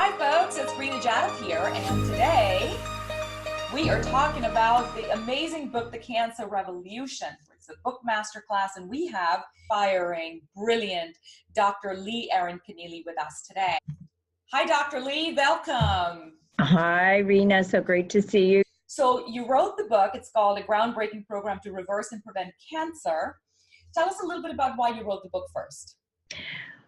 Hi folks, it's Rena Jadif here, and today we are talking about the amazing book, The Cancer Revolution. It's a Book Masterclass, and we have inspiring, brilliant Dr. Leigh Eric Connealy with us today. Hi, Dr. Leigh, welcome. Hi, Rena, so great to see you. So you wrote the book. It's called A Groundbreaking Program to Reverse and Prevent Cancer. Tell us a little bit about why you wrote the book first.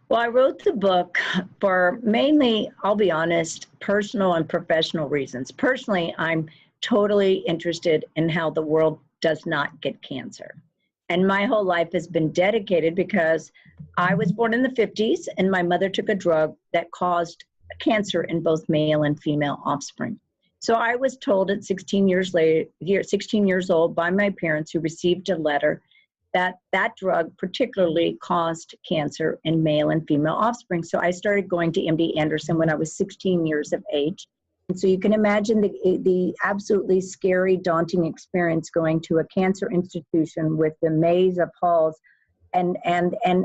Well, I wrote the book for mainly, I'll be honest, personal and professional reasons. Personally, I'm totally interested in how the world does not get cancer. And my whole life has been dedicated because I was born in the 50s and my mother took a drug that caused cancer in both male and female offspring. So I was told at 16 years old by my parents, who received a letter, that that drug particularly caused cancer in male and female offspring. So I started going to MD Anderson when I was 16 years of age. And so you can imagine the absolutely scary, daunting experience going to a cancer institution with the maze of halls and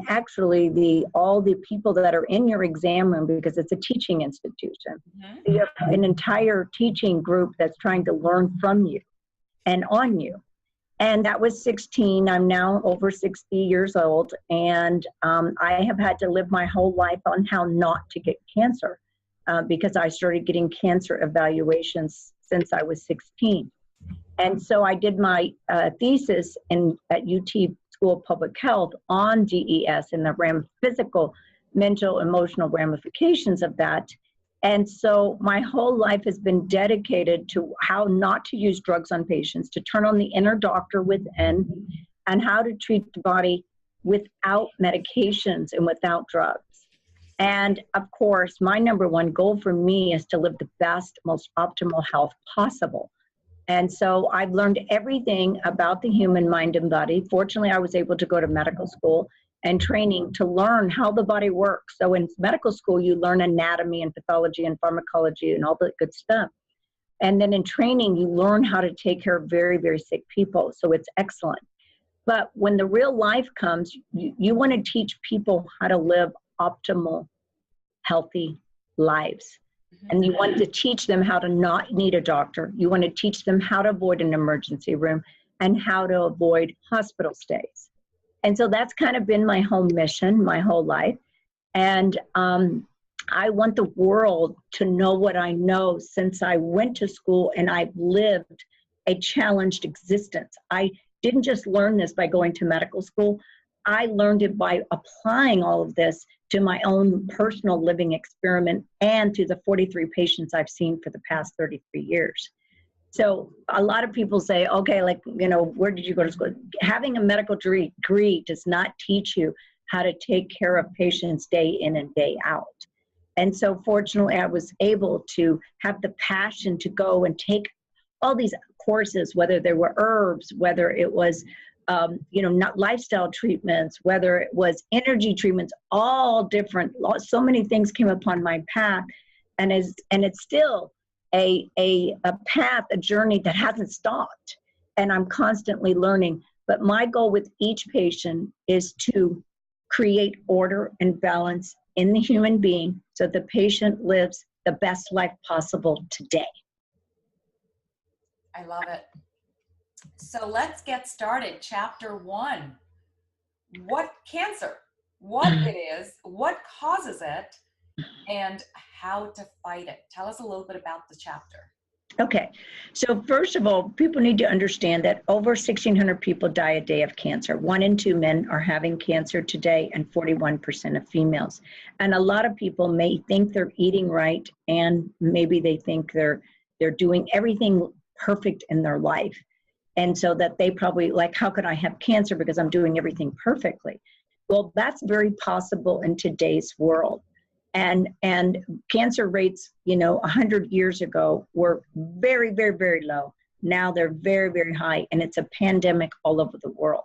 actually all the people that are in your exam room, because it's a teaching institution. Mm-hmm. So you have an entire teaching group that's trying to learn from you and on you. And that was 16. I'm now over 60 years old, and I have had to live my whole life on how not to get cancer because I started getting cancer evaluations since I was 16. And so I did my thesis at UT School of Public Health on DES and the physical, mental, emotional ramifications of that. And so my whole life has been dedicated to how not to use drugs on patients, to turn on the inner doctor within, and how to treat the body without medications and without drugs. And of course, my number one goal for me is to live the best, most optimal health possible. And so I've learned everything about the human mind and body. Fortunately, I was able to go to medical school and training to learn how the body works. So in medical school, you learn anatomy and pathology and pharmacology and all that good stuff. And then in training, you learn how to take care of very, very sick people. So it's excellent. But when the real life comes, you want to teach people how to live optimal, healthy lives. And you want to teach them how to not need a doctor. You want to teach them how to avoid an emergency room and how to avoid hospital stays. And so that's kind of been my whole mission, my whole life. And I want the world to know what I know since I went to school and I've lived a challenged existence. I didn't just learn this by going to medical school. I learned it by applying all of this to my own personal living experiment and to the 43 patients I've seen for the past 33 years. So a lot of people say, okay, like, where did you go to school? Having a medical degree does not teach you how to take care of patients day in and day out. And so fortunately, I was able to have the passion to go and take all these courses, whether they were herbs, whether it was, not lifestyle treatments, whether it was energy treatments, all different, so many things came upon my path. And it's still a path, a journey that hasn't stopped, and I'm constantly learning. But my goal with each patient is to create order and balance in the human being so the patient lives the best life possible today. I love it. So let's get started. Chapter 1. What cancer? What it is, what causes it, and how to fight it. Tell us a little bit about the chapter. Okay, so first of all, people need to understand that over 1,600 people die a day of cancer. 1 in 2 men are having cancer today, and 41% of females. And a lot of people may think they're eating right, and maybe they think they're doing everything perfect in their life. And so that they probably like, how could I have cancer because I'm doing everything perfectly? Well, that's very possible in today's world. And cancer rates, 100 years ago were very, very, very low. Now they're very, very high, and it's a pandemic all over the world.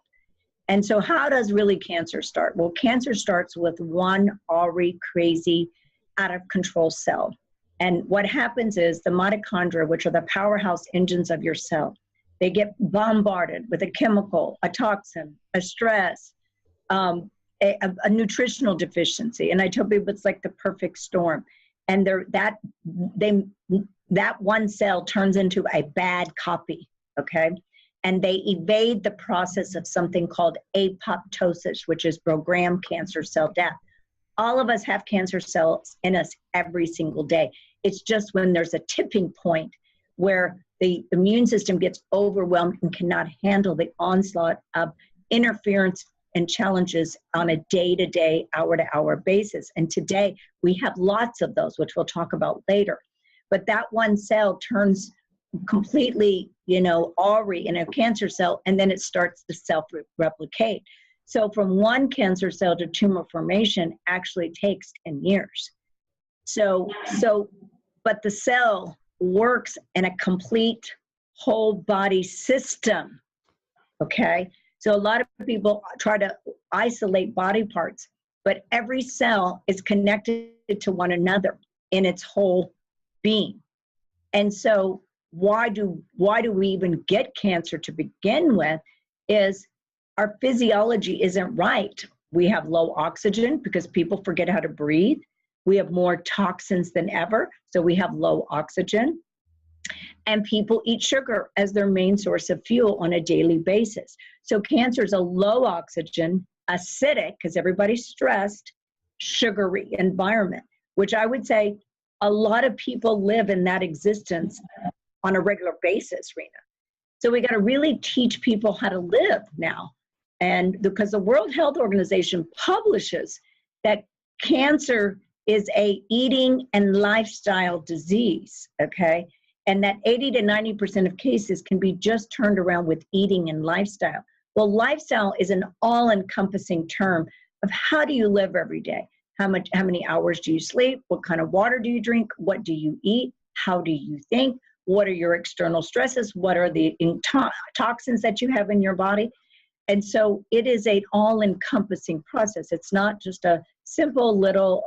And so how does really cancer start? Well, cancer starts with one already crazy, out of control cell. And what happens is the mitochondria, which are the powerhouse engines of your cell, they get bombarded with a chemical, a toxin, a stress, a nutritional deficiency. And I tell people it's like the perfect storm. And that one cell turns into a bad copy, okay? And they evade the process of something called apoptosis, which is programmed cancer cell death. All of us have cancer cells in us every single day. It's just when there's a tipping point where the immune system gets overwhelmed and cannot handle the onslaught of interference and challenges on a day-to-day, hour-to-hour basis. And today we have lots of those, which we'll talk about later. But that one cell turns completely, awry in a cancer cell, and then it starts to self-replicate. So from one cancer cell to tumor formation actually takes 10 years. But the cell works in a complete whole body system, okay? So a lot of people try to isolate body parts, but every cell is connected to one another in its whole being. And so why do we even get cancer to begin with is our physiology isn't right. We have low oxygen because people forget how to breathe. We have more toxins than ever, so we have low oxygen. And people eat sugar as their main source of fuel on a daily basis. So cancer is a low oxygen, acidic, because everybody's stressed, sugary environment, which I would say a lot of people live in that existence on a regular basis, Rena. So we got to really teach people how to live now. And because the World Health Organization publishes that cancer is a eating and lifestyle disease, okay? And that 80 to 90% of cases can be just turned around with eating and lifestyle. Well, lifestyle is an all-encompassing term of how do you live every day? How many hours do you sleep? What kind of water do you drink? What do you eat? How do you think? What are your external stresses? What are the toxins that you have in your body? And so it is an all-encompassing process. It's not just a simple little,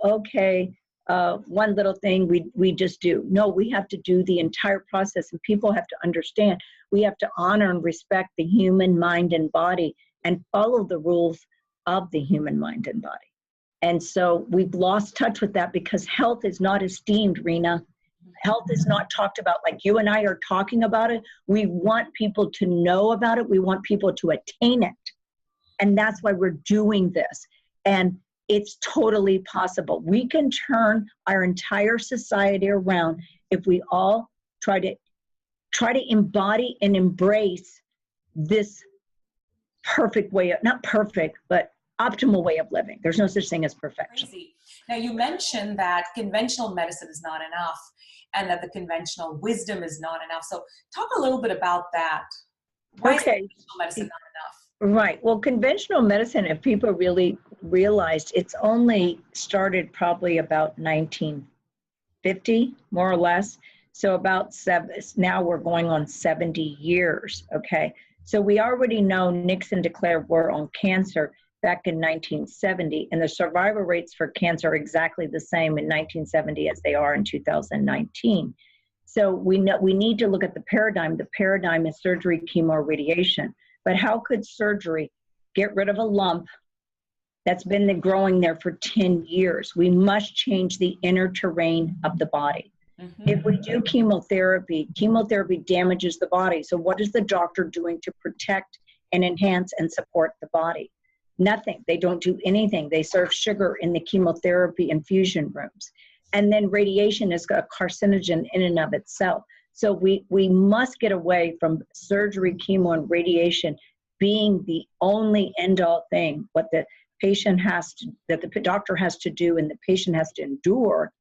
one little thing we just do. No, we have to do the entire process, and people have to understand we have to honor and respect the human mind and body and follow the rules of the human mind and body. And so we've lost touch with that because health is not esteemed, Rena. Health is not talked about like you and I are talking about it. We want people to know about it. We want people to attain it. And that's why we're doing this. And it's totally possible. We can turn our entire society around if we all try to embody and embrace this perfect way of, not perfect, but optimal way of living. There's no such thing as perfection. Crazy. Now you mentioned that conventional medicine is not enough and that the conventional wisdom is not enough. So talk a little bit about that. Why is conventional medicine not enough? Right. Well, conventional medicine, if people really realized, it's only started probably about 1950, more or less. So about now we're going on 70 years. Okay. So we already know Nixon declared war on cancer back in 1970, and the survival rates for cancer are exactly the same in 1970 as they are in 2019. So we need to look at the paradigm. The paradigm is surgery, chemo, radiation. But how could surgery get rid of a lump that's been growing there for 10 years? We must change the inner terrain of the body. Mm-hmm. If we do chemotherapy damages the body. So what is the doctor doing to protect and enhance and support the body? Nothing. They don't do anything. They serve sugar in the chemotherapy infusion rooms. And then radiation is a carcinogen in and of itself. So we must get away from surgery, chemo, and radiation being the only end-all thing, what the patient that the doctor has to do and the patient has to endure.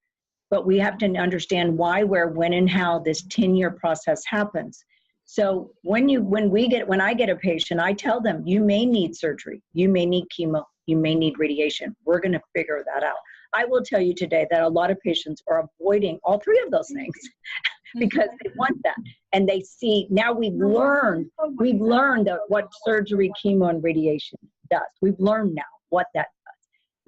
But we have to understand why, where, when, and how this 10-year process happens. So when I get a patient, I tell them, you may need surgery, you may need chemo, you may need radiation. We're going to figure that out. I will tell you today that a lot of patients are avoiding all three of those things because they want that. And they see, now we've learned that what surgery, chemo, and radiation does. We've learned now what that does.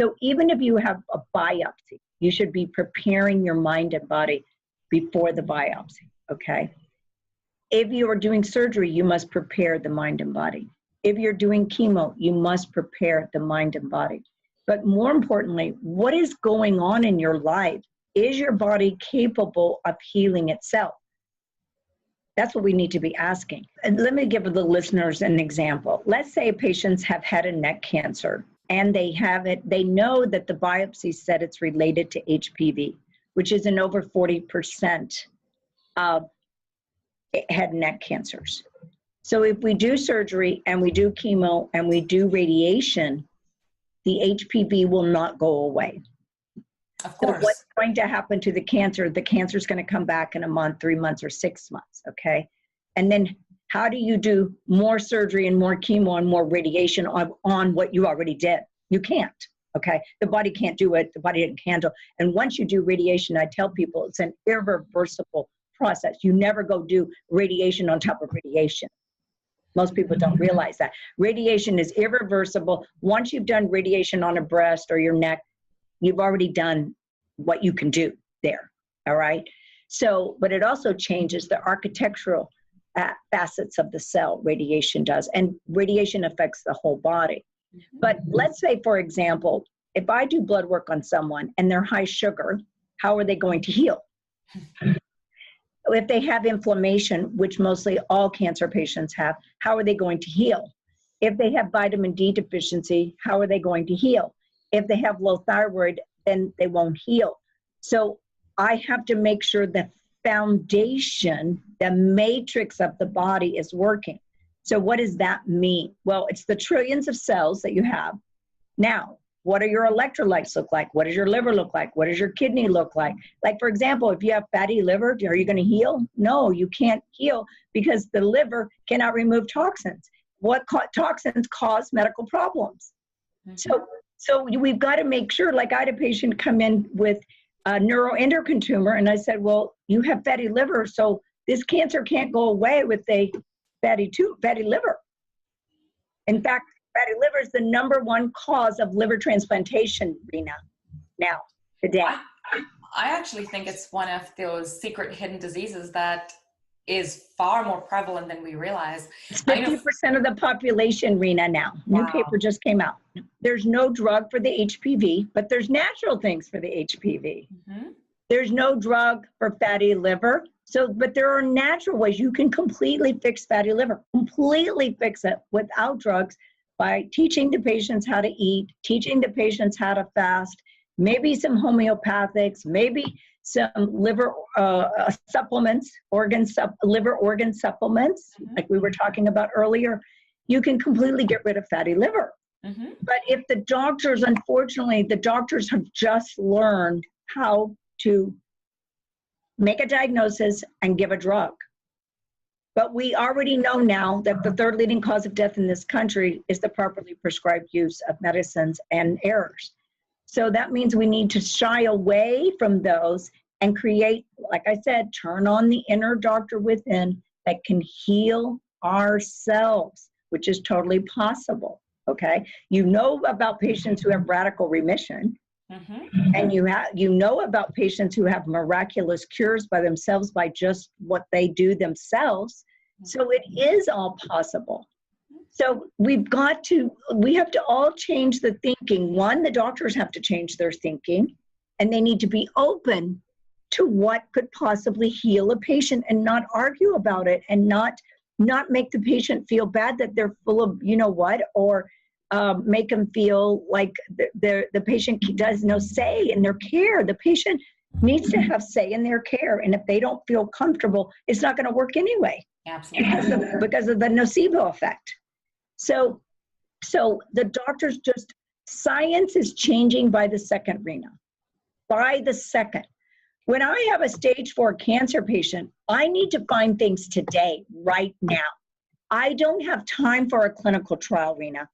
So even if you have a biopsy, you should be preparing your mind and body before the biopsy, okay? If you are doing surgery, you must prepare the mind and body. If you're doing chemo, you must prepare the mind and body. But more importantly, what is going on in your life is your body capable of healing itself? That's what we need to be asking. And let me give the listeners an example. Let's say patients have head and neck cancer and they know that the biopsy said it's related to HPV, which is in over 40% of head and neck cancers. So if we do surgery and we do chemo and we do radiation, the HPV will not go away. Of course. So what's going to happen to the cancer is going to come back in a month, 3 months, or 6 months, okay? And then how do you do more surgery and more chemo and more radiation on what you already did? You can't, okay? The body can't do it. The body didn't handle. And once you do radiation, I tell people it's an irreversible process. You never go do radiation on top of radiation. Most people don't realize that. Radiation is irreversible. Once you've done radiation on a breast or your neck, you've already done what you can do there, all right? So, but it also changes the architectural facets of the cell, radiation does, and radiation affects the whole body. But let's say, for example, if I do blood work on someone and they're high sugar, how are they going to heal? If they have inflammation, which mostly all cancer patients have, how are they going to heal? If they have vitamin D deficiency, how are they going to heal? If they have low thyroid, then they won't heal. So I have to make sure the foundation, the matrix of the body is working. So what does that mean? Well, it's the trillions of cells that you have. Now, what do your electrolytes look like? What does your liver look like? What does your kidney look like? Like, for example, if you have fatty liver, are you going to heal? No, you can't heal because the liver cannot remove toxins. What toxins cause medical problems? So we've got to make sure, like I had a patient come in with a neuroendocrine tumor, and I said, well, you have fatty liver, so this cancer can't go away with a fatty liver. In fact, fatty liver is the #1 cause of liver transplantation, Rena, now, today. I actually think it's one of those secret hidden diseases that is far more prevalent than we realize. It's 50% of the population, Rena, now. New paper just came out. There's no drug for the HPV, but there's natural things for the HPV. There's no drug for fatty liver. But there are natural ways you can completely fix fatty liver, completely fix it without drugs by teaching the patients how to eat, teaching the patients how to fast, maybe some homeopathics, maybe some liver supplements, liver organ supplements, like we were talking about earlier. You can completely get rid of fatty liver. But if the doctors, unfortunately, the doctors have just learned how to make a diagnosis and give a drug. But we already know now that the 3rd leading cause of death in this country is the properly prescribed use of medicines and errors. So that means we need to shy away from those and create, like I said, turn on the inner doctor within that can heal ourselves, which is totally possible, okay? You know about patients who have radical remission, and you know about patients who have miraculous cures by themselves by just what they do themselves. So it is all possible. So we have to all change the thinking. One, the doctors have to change their thinking, and they need to be open to what could possibly heal a patient and not argue about it and not make the patient feel bad that they're full of, you know what, or make them feel like the patient does no say in their care. The patient needs to have say in their care, and if they don't feel comfortable, it's not going to work anyway. Absolutely. Because of the nocebo effect. So the doctors science is changing by the second, Rena. By the second. When I have a stage 4 cancer patient, I need to find things today, right now. I don't have time for a clinical trial, Rena.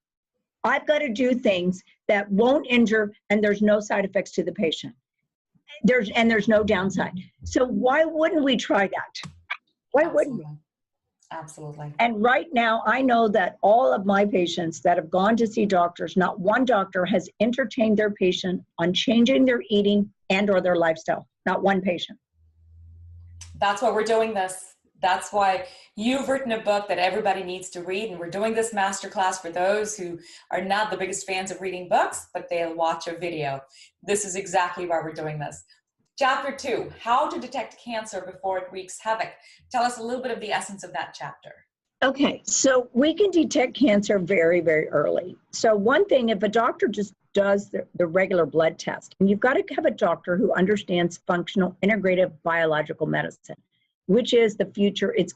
I've got to do things that won't injure, and there's no side effects to the patient. There's no downside. So why wouldn't we try that? Why wouldn't we? Absolutely. And right now, I know that all of my patients that have gone to see doctors, not one doctor has entertained their patient on changing their eating and or their lifestyle. Not one patient. That's why we're doing this. That's why you've written a book that everybody needs to read. And we're doing this masterclass for those who are not the biggest fans of reading books, but they'll watch a video. This is exactly why we're doing this. Chapter 2, how to detect cancer before it wreaks havoc. Tell us a little bit of the essence of that chapter. Okay, so we can detect cancer very, very early. So one thing, if a doctor just does the regular blood test, and you've got to have a doctor who understands functional integrative biological medicine, which is the future. It's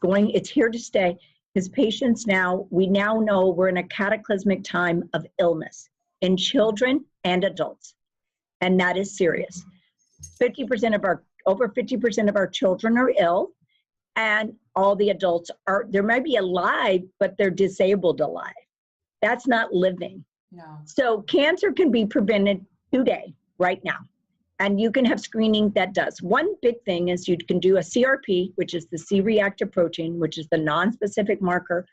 here to stay. Because patients we now know we're in a cataclysmic time of illness in children and adults, and that is serious. Over 50% of our children are ill, and all the adults they might be alive, but they're disabled alive. That's not living. No. So cancer can be prevented today, right now. And you can have screening that does. One big thing is you can do a CRP, which is the C-reactive protein, which is the non-specific marker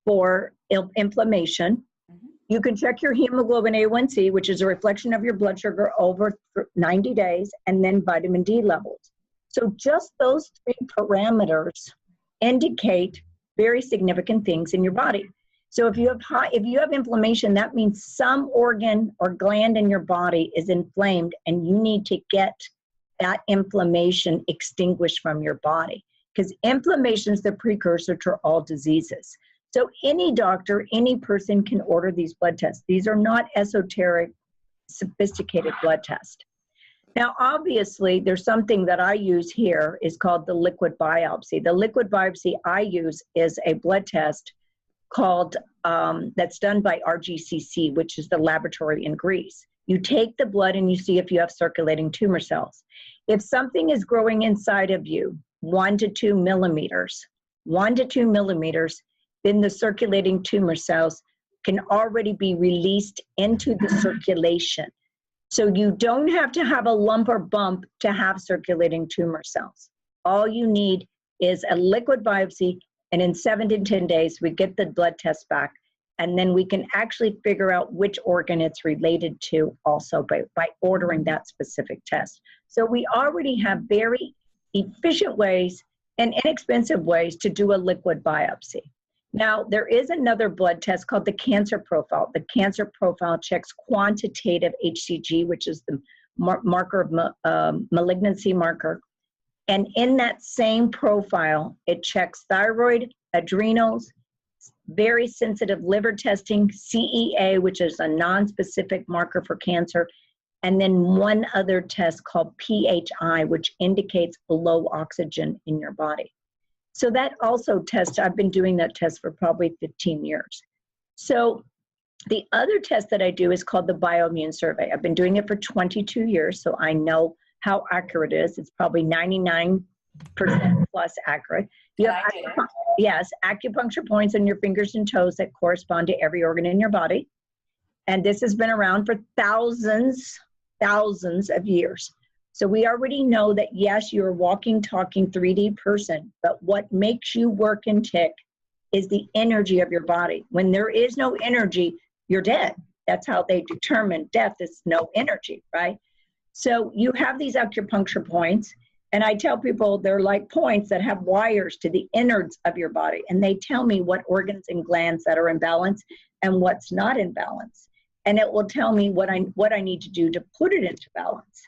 for inflammation. Mm-hmm. You can check your hemoglobin A1C, which is a reflection of your blood sugar over 90 days, and then vitamin D levels. So just those 3 parameters indicate very significant things in your body. So if you have inflammation, that means some organ or gland in your body is inflamed, and you need to get that inflammation extinguished from your body, because inflammation is the precursor to all diseases. So any doctor, any person can order these blood tests. These are not esoteric, sophisticated blood tests. Now, obviously, there's something that I use here is called the liquid biopsy. The liquid biopsy I use is a blood test called, that's done by RGCC, which is the laboratory in Greece. You take the blood and you see if you have circulating tumor cells. If something is growing inside of you, 1 to 2 millimeters, then the circulating tumor cells can already be released into the circulation. So you don't have to have a lump or bump to have circulating tumor cells. All you need is a liquid biopsy, and in 7 to 10 days, we get the blood test back, and then we can actually figure out which organ it's related to also by ordering that specific test. So we already have very efficient ways and inexpensive ways to do a liquid biopsy. Now, there is another blood test called the cancer profile. The cancer profile checks quantitative HCG, which is the marker of malignancy marker. And in that same profile, it checks thyroid, adrenals, very sensitive liver testing, CEA, which is a non-specific marker for cancer, and then one other test called PHI, which indicates low oxygen in your body. So that also tests, I've been doing that test for probably 15 years. So the other test that I do is called the bioimmune survey. I've been doing it for 22 years, so I know how accurate it is. It's probably 99% plus accurate. You have acupuncture points on your fingers and toes that correspond to every organ in your body. And this has been around for thousands of years. So we already know that, yes, you're a walking, talking 3D person, but what makes you work and tick is the energy of your body. When there is no energy, you're dead. That's how they determine death, is no energy, right? So you have these acupuncture points, and I tell people they're like points that have wires to the innards of your body, and they tell me what organs and glands that are in balance and what's not in balance. And it will tell me what I need to do to put it into balance.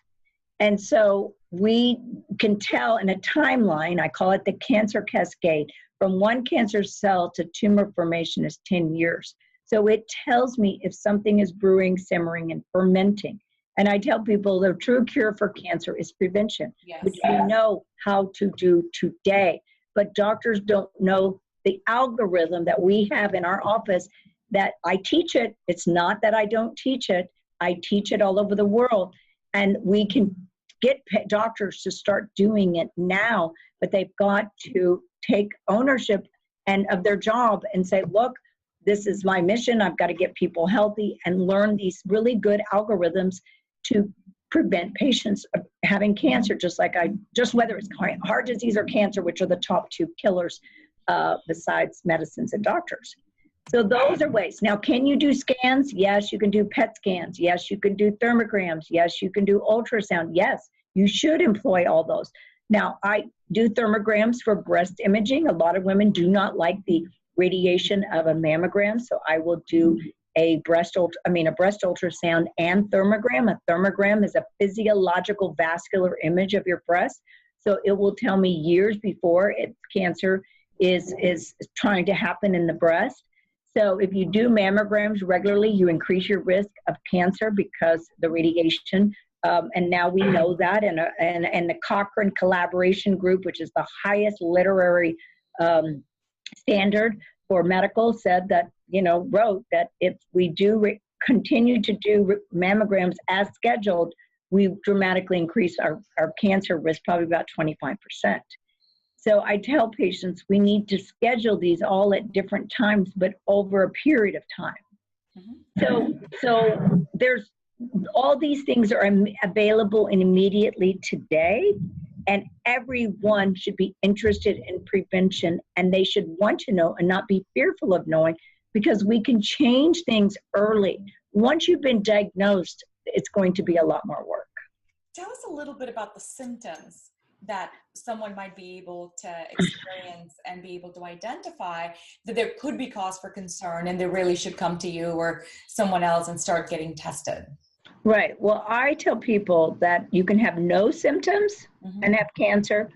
And so we can tell in a timeline, I call it the cancer cascade, from one cancer cell to tumor formation is 10 years. So it tells me if something is brewing, simmering, and fermenting. And I tell people the true cure for cancer is prevention, which we know how to do today. But doctors don't know the algorithm that we have in our office that I teach it. It's not that I don't teach it. I teach it all over the world. And we can get doctors to start doing it now, but they've got to take ownership of their job and say, look, this is my mission. I've got to get people healthy and learn these really good algorithms to prevent patients of having cancer, just whether it's heart disease or cancer, which are the top 2 killers besides medicines and doctors. So those are ways. Now, can you do scans? Yes, you can do PET scans. Yes, you can do thermograms. Yes, you can do ultrasound. Yes, you should employ all those. Now, I do thermograms for breast imaging. A lot of women do not like the radiation of a mammogram, so I will do a breast ultrasound and thermogram. A thermogram is a physiological vascular image of your breast. So it will tell me years before cancer is trying to happen in the breast. So if you do mammograms regularly, you increase your risk of cancer because the radiation. And now we know that, and the Cochrane Collaboration Group, which is the highest literary standard for medical, said that, wrote that if we do continue to do mammograms as scheduled, we dramatically increase our cancer risk, probably about 25%. So I tell patients we need to schedule these all at different times, but over a period of time. Mm-hmm. So there's all these things are available immediately today, and everyone should be interested in prevention, and they should want to know and not be fearful of knowing, because we can change things early. Once you've been diagnosed, it's going to be a lot more work. Tell us a little bit about the symptoms that someone might be able to experience and be able to identify that there could be cause for concern and they really should come to you or someone else and start getting tested. Right. Well, I tell people that you can have no symptoms and have cancer,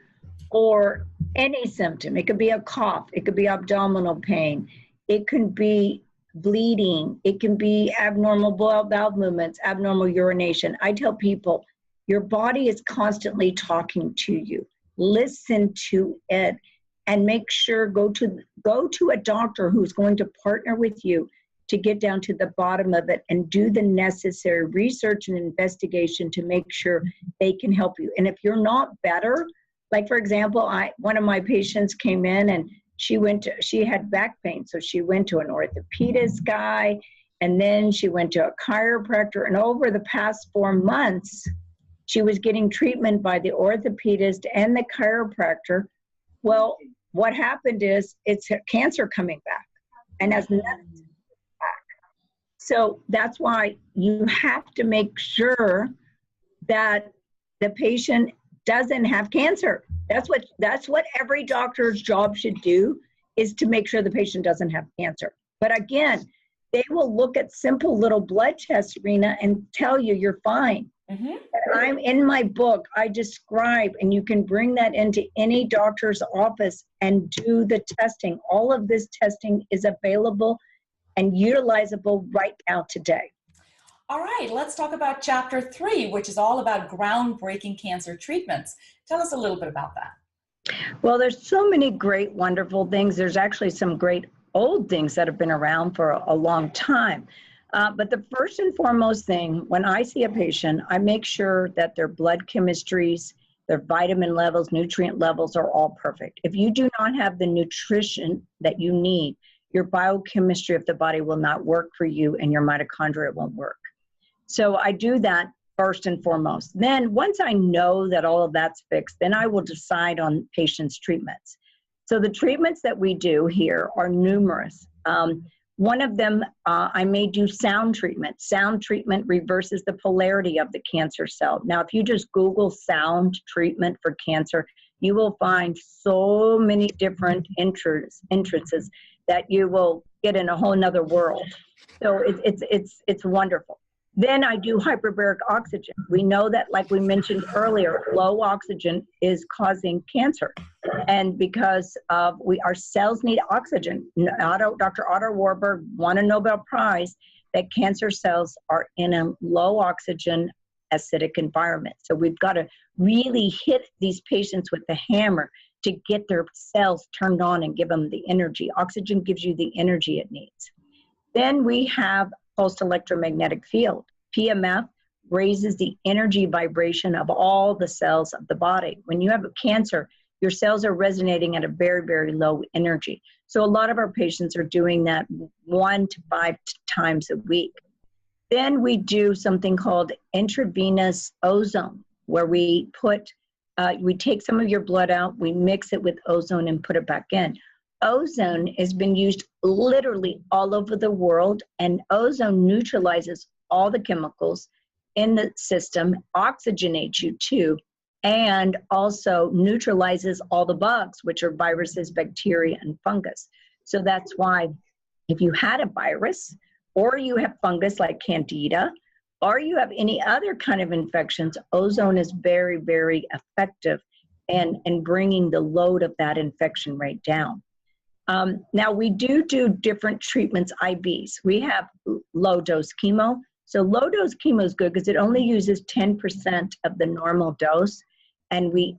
or any symptom. It could be a cough. It could be abdominal pain. It can be bleeding. It can be abnormal bowel movements, abnormal urination. I tell people, your body is constantly talking to you. Listen to it and make sure go to a doctor who's going to partner with you to get down to the bottom of it and do the necessary research and investigation to make sure they can help you. And if you're not better, like for example, one of my patients came in and she had back pain. So she went to an orthopedist guy, and then she went to a chiropractor. And over the past 4 months, she was getting treatment by the orthopedist and the chiropractor. Well, what happened is it's cancer coming back and has nothing to do back. So that's why you have to make sure that the patient doesn't have cancer. That's what every doctor's job should do, is to make sure the patient doesn't have cancer. But again, they will look at simple little blood tests, Rena, and tell you you're fine. Mm-hmm. I'm in my book, I describe, and you can bring that into any doctor's office and do the testing. All of this testing is available and utilizable right now today. All right, let's talk about chapter 3, which is all about groundbreaking cancer treatments. Tell us a little bit about that. Well, there's so many great, wonderful things. There's actually some great old things that have been around for a long time. But the first and foremost thing, when I see a patient, I make sure that their blood chemistries, their vitamin levels, nutrient levels are all perfect. If you do not have the nutrition that you need, your biochemistry of the body will not work for you, and your mitochondria won't work. So I do that first and foremost. Then once I know that all of that's fixed, then I will decide on patients' treatments. So the treatments that we do here are numerous. One of them, I may do sound treatment. Sound treatment reverses the polarity of the cancer cell. Now, if you just Google sound treatment for cancer, you will find so many different entrances that you will get in a whole nother world. So it's wonderful. Then I do hyperbaric oxygen. We know that, like we mentioned earlier, low oxygen is causing cancer. And because our cells need oxygen. Dr. Otto Warburg won a Nobel Prize that cancer cells are in a low oxygen acidic environment. So we've got to really hit these patients with the hammer to get their cells turned on and give them the energy. Oxygen gives you the energy it needs. Then we have pulsed electromagnetic field. PMF raises the energy vibration of all the cells of the body. When you have a cancer, your cells are resonating at a very, very low energy. So a lot of our patients are doing that 1 to 5 times a week. Then we do something called intravenous ozone, where we take some of your blood out, we mix it with ozone and put it back in. Ozone has been used literally all over the world, and ozone neutralizes all the chemicals in the system, oxygenates you too, and also neutralizes all the bugs, which are viruses, bacteria, and fungus. So that's why if you had a virus or you have fungus like candida, or you have any other kind of infections, ozone is very, very effective in bringing the load of that infection rate down. Now, we do different treatments, IVs. We have low-dose chemo. So low-dose chemo is good because it only uses 10% of the normal dose. And we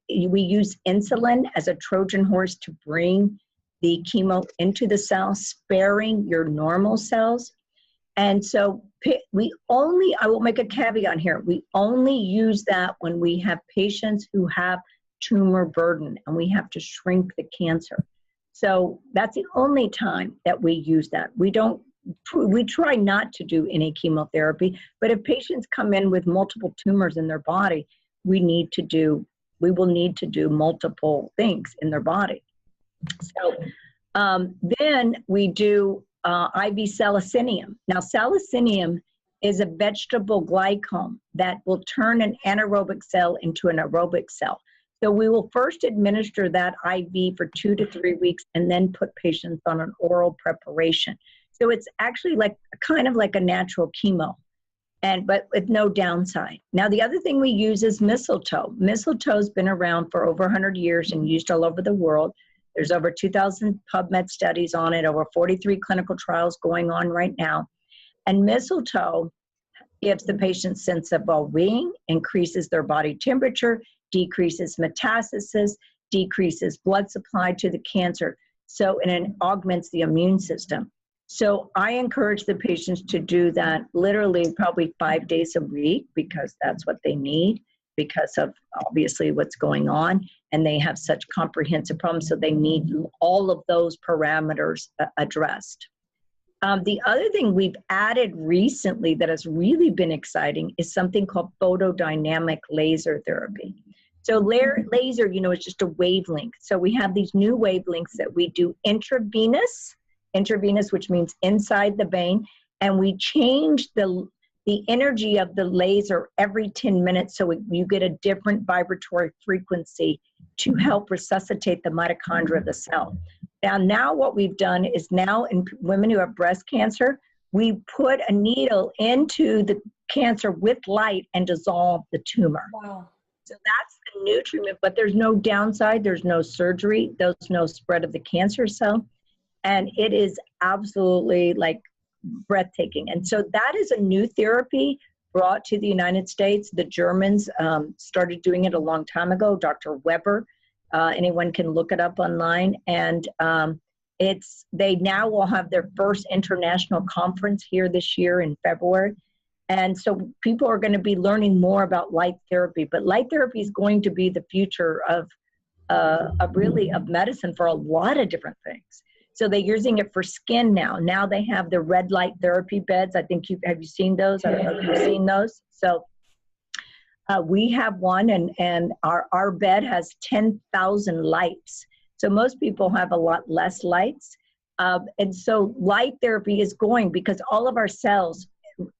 use insulin as a Trojan horse to bring the chemo into the cell, sparing your normal cells. And so I will make a caveat here, we only use that when we have patients who have tumor burden and we have to shrink the cancer. So that's the only time that we use that. We try not to do any chemotherapy, but if patients come in with multiple tumors in their body, we will need to do multiple things in their body. So then we do IV salicinium. Now, salicinium is a vegetable glycome that will turn an anaerobic cell into an aerobic cell. So we will first administer that IV for 2 to 3 weeks and then put patients on an oral preparation. So it's actually kind of like a natural chemo, but with no downside. Now, the other thing we use is mistletoe. Mistletoe's been around for over 100 years and used all over the world. There's over 2,000 PubMed studies on it, over 43 clinical trials going on right now. And mistletoe gives the patient sense of well-being, increases their body temperature, decreases metastasis, decreases blood supply to the cancer. So, and it augments the immune system. So I encourage the patients to do that literally probably 5 days a week because that's what they need because of obviously what's going on. And they have such comprehensive problems, so they need all of those parameters addressed. The other thing we've added recently that has really been exciting is something called photodynamic laser therapy. So laser, is just a wavelength. So we have these new wavelengths that we do intravenous, which means inside the vein, and we change the energy of the laser every 10 minutes so you get a different vibratory frequency to help resuscitate the mitochondria of the cell. Now what we've done is now in women who have breast cancer, we put a needle into the cancer with light and dissolve the tumor. Wow. So that's the new treatment, but there's no downside, there's no surgery, there's no spread of the cancer cell, and it is absolutely breathtaking. And so that is a new therapy brought to the United States. The Germans started doing it a long time ago, Dr. Weber. Anyone can look it up online. And they now will have their first international conference here this year in February. And so people are going to be learning more about light therapy. But light therapy is going to be the future of medicine for a lot of different things. So they're using it for skin now. Now they have the red light therapy beds. I think have you seen those? I don't know if you've seen those. So we have one, and our bed has 10,000 lights. So most people have a lot less lights. And so light therapy is going because all of our cells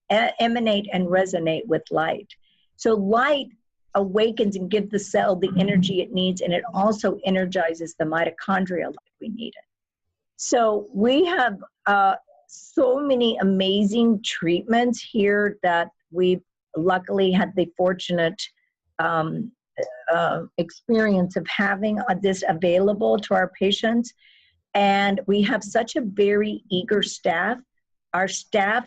emanate and resonate with light. So light awakens and gives the cell the energy it needs, and it also energizes the mitochondria like we need it. So we have so many amazing treatments here that we've luckily had the fortunate experience of having this available to our patients. And we have such a very eager staff. Our staff,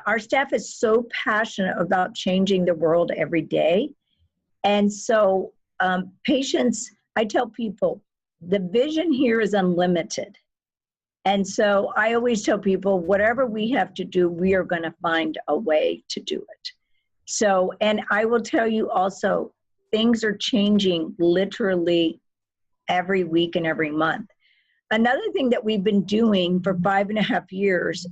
our staff is so passionate about changing the world every day. And so patients, I tell people, the vision here is unlimited. And so I always tell people, whatever we have to do, we are going to find a way to do it. So, and I will tell you also, things are changing literally every week and every month. Another thing that we've been doing for 5.5 years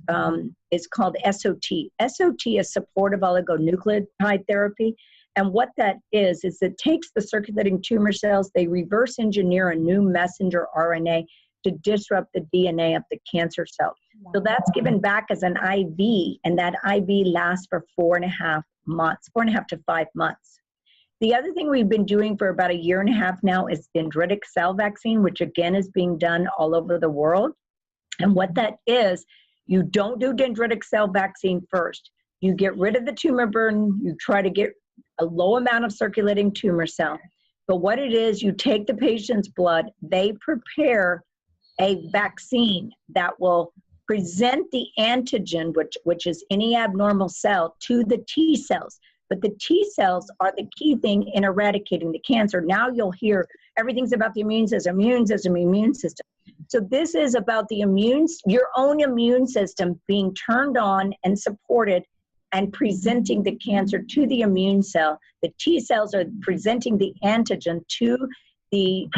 is called SOT. SOT is supportive oligonucleotide therapy. And what that is it takes the circulating tumor cells, they reverse engineer a new messenger RNA to disrupt the DNA of the cancer cell. So that's given back as an IV, and that IV lasts for 4.5 months, 4.5 to 5 months. The other thing we've been doing for about 1.5 years now is dendritic cell vaccine, which again is being done all over the world. And what that is You don't do dendritic cell vaccine first. You get rid of the tumor burden. You try to get a low amount of circulating tumor cell. But what it is, you take the patient's blood, they prepare a vaccine that will present the antigen, which is any abnormal cell, to the T cells. But the T cells are the key thing in eradicating the cancer. Now you'll hear everything's about the immune system, immune system, immune system. So this is about the your own immune system being turned on and supported and presenting the cancer to the immune cell. The T cells are presenting the antigen to the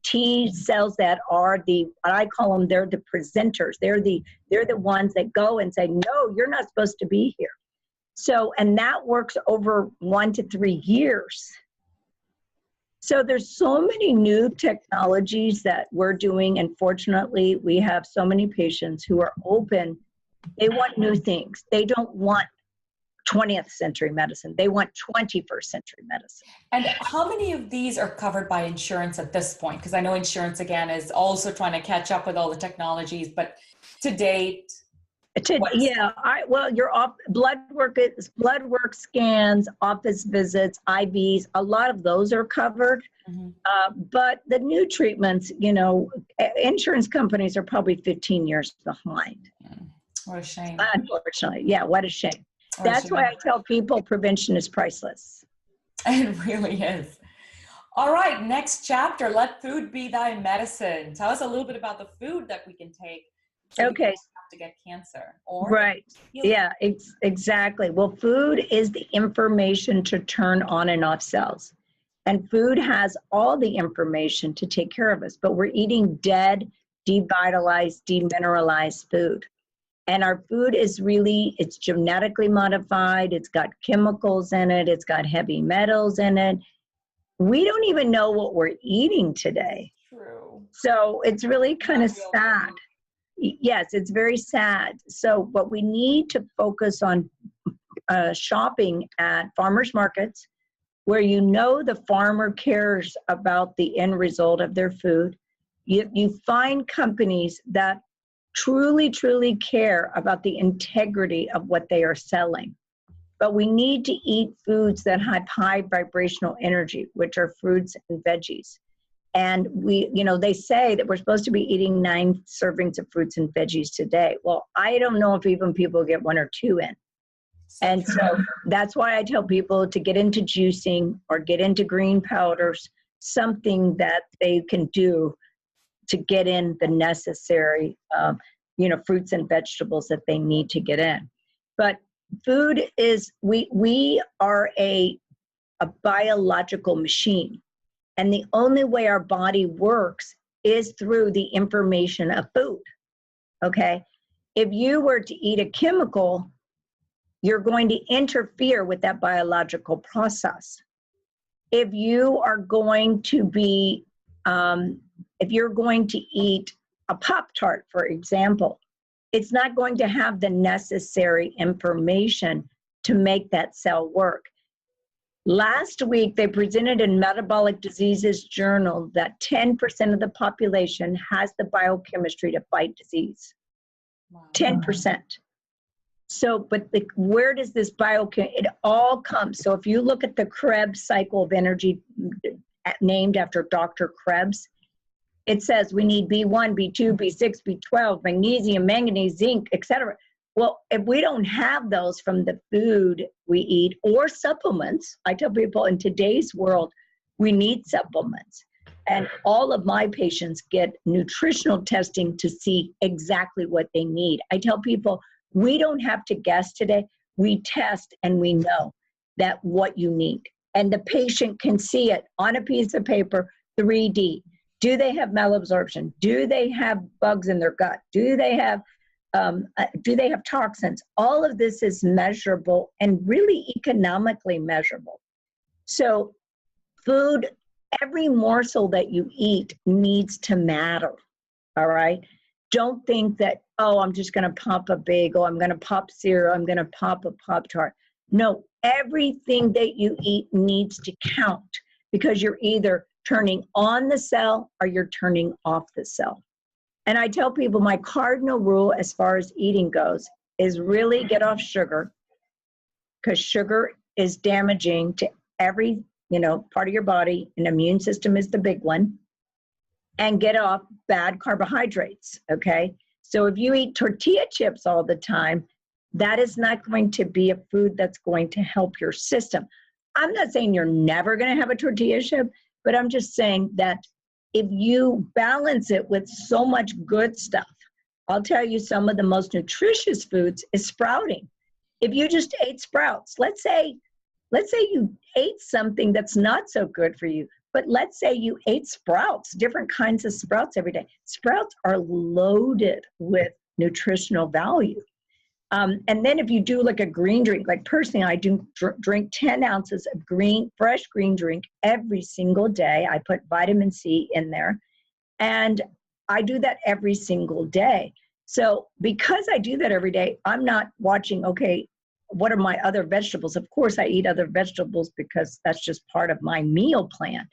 T cells that are I call them, they're the presenters. They're the ones that go and say, no, you're not supposed to be here. So, and that works over 1 to 3 years. So there's so many new technologies that we're doing, and fortunately, we have so many patients who are open. They want new things. They don't want 20th century medicine. They want 21st century medicine. And how many of these are covered by insurance at this point? Because I know insurance, again, is also trying to catch up with all the technologies, but to date, your blood work scans, office visits, IVs, a lot of those are covered. Mm-hmm. But the new treatments, insurance companies are probably 15 years behind. What a shame. Unfortunately, yeah, what a shame. That's why I tell people prevention is priceless. It really is. All right, next chapter, let food be thy medicine. Tell us a little bit about the food that we can take. So okay. We don't have to get cancer. Right. Yeah, exactly. Well, food is the information to turn on and off cells. And food has all the information to take care of us, but we're eating dead, devitalized, demineralized food. And our food is it's genetically modified. It's got chemicals in it. It's got heavy metals in it. We don't even know what we're eating today. True. So it's really kind of sad. Yes, it's very sad. So, but we need to focus on shopping at farmers markets where the farmer cares about the end result of their food. You find companies that truly, truly care about the integrity of what they are selling. But we need to eat foods that have high vibrational energy, which are fruits and veggies. And they say that we're supposed to be eating 9 servings of fruits and veggies today. Well, I don't know if even people get 1 or 2 in. And so that's why I tell people to get into juicing or get into green powders, something that they can do to get in the necessary, fruits and vegetables that they need to get in. But food is, we are a biological machine. And the only way our body works is through the information of food, okay? If you were to eat a chemical, you're going to interfere with that biological process. If you are going to be, if you're going to eat a Pop-Tart, for example, it's not going to have the necessary information to make that cell work. Last week, they presented in Metabolic Diseases Journal that 10% of the population has the biochemistry to fight disease. Wow. 10%. So, but where does this it all comes. So if you look at the Krebs cycle of energy named after Dr. Krebs, it says we need B1, B2, B6, B12, magnesium, manganese, zinc, etc. Well, if we don't have those from the food we eat or supplements, I tell people in today's world, we need supplements. And all of my patients get nutritional testing to see exactly what they need. I tell people, we don't have to guess today. We test and we know that what you need. And the patient can see it on a piece of paper, 3D. Do they have malabsorption? Do they have bugs in their gut? Do they have toxins? All of this is measurable and really economically measurable. So food, every morsel that you eat needs to matter, all right? Don't think that, oh, I'm just going to pop a bagel, I'm going to pop cereal, I'm going to pop a Pop-Tart. No, everything that you eat needs to count because you're either turning on the cell or you're turning off the cell. And I tell people my cardinal rule as far as eating goes is really get off sugar, because sugar is damaging to every, part of your body, and immune system is the big one. And get off bad carbohydrates, okay? So if you eat tortilla chips all the time, that is not going to be a food that's going to help your system. I'm not saying you're never going to have a tortilla chip, but I'm just saying that if you balance it with so much good stuff, I'll tell you some of the most nutritious foods is sprouting. If you just ate sprouts, let's say you ate something that's not so good for you, but let's say you ate sprouts, different kinds of sprouts every day. Sprouts are loaded with nutritional value. And then if you do like a green drink, like personally, I do drink 10 ounces of fresh green drink every single day. I put vitamin C in there, and I do that every single day. So because I do that every day, I'm not watching, okay, what are my other vegetables? Of course, I eat other vegetables because that's just part of my meal plan.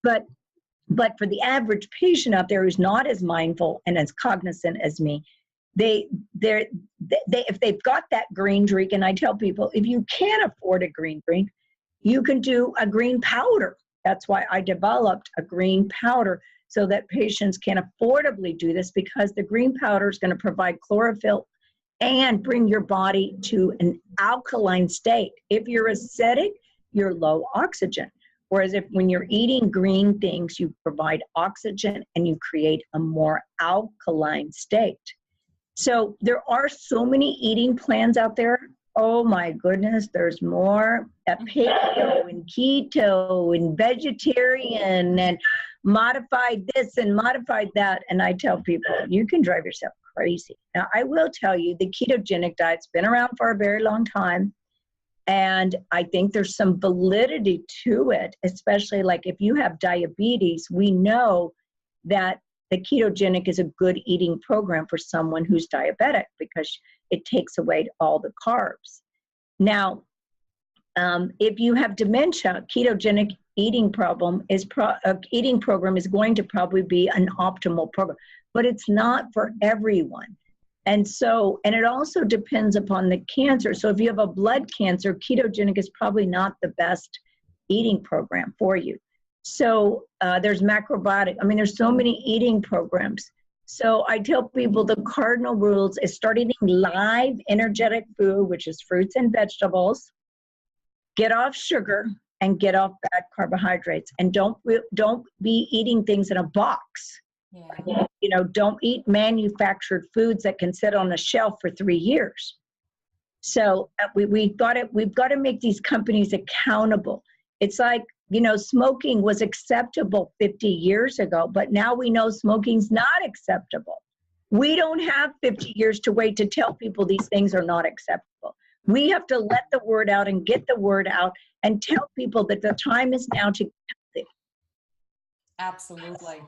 But for the average patient out there who's not as mindful and as cognizant as me, if they've got that green drink, and I tell people, if you can't afford a green drink, you can do a green powder. That's why I developed a green powder, so that patients can affordably do this, because the green powder is going to provide chlorophyll and bring your body to an alkaline state. If you're acidic, you're low oxygen. Whereas when you're eating green things, you provide oxygen and you create a more alkaline state. So there are so many eating plans out there. Oh my goodness, there's more at paleo and keto and vegetarian and modified this and modified that. And I tell people, you can drive yourself crazy. Now, I will tell you, the ketogenic diet's been around for a very long time. And I think there's some validity to it, especially like if you have diabetes, we know that the ketogenic is a good eating program for someone who's diabetic, because it takes away all the carbs. Now, if you have dementia, ketogenic eating program is going to probably be an optimal program, but it's not for everyone. And it also depends upon the cancer. So if you have a blood cancer, ketogenic is probably not the best eating program for you. So there's macrobiotic. I mean, there's so many eating programs. So I tell people the cardinal rules is start eating live, energetic food, which is fruits and vegetables. Get off sugar and get off bad carbohydrates. And don't be eating things in a box. Yeah. Don't eat manufactured foods that can sit on a shelf for 3 years. So we've got to make these companies accountable. It's like, smoking was acceptable 50 years ago, but now we know smoking's not acceptable. We don't have 50 years to wait to tell people these things are not acceptable. We have to let the word out and get the word out and tell people that the time is now to get healthy. Absolutely.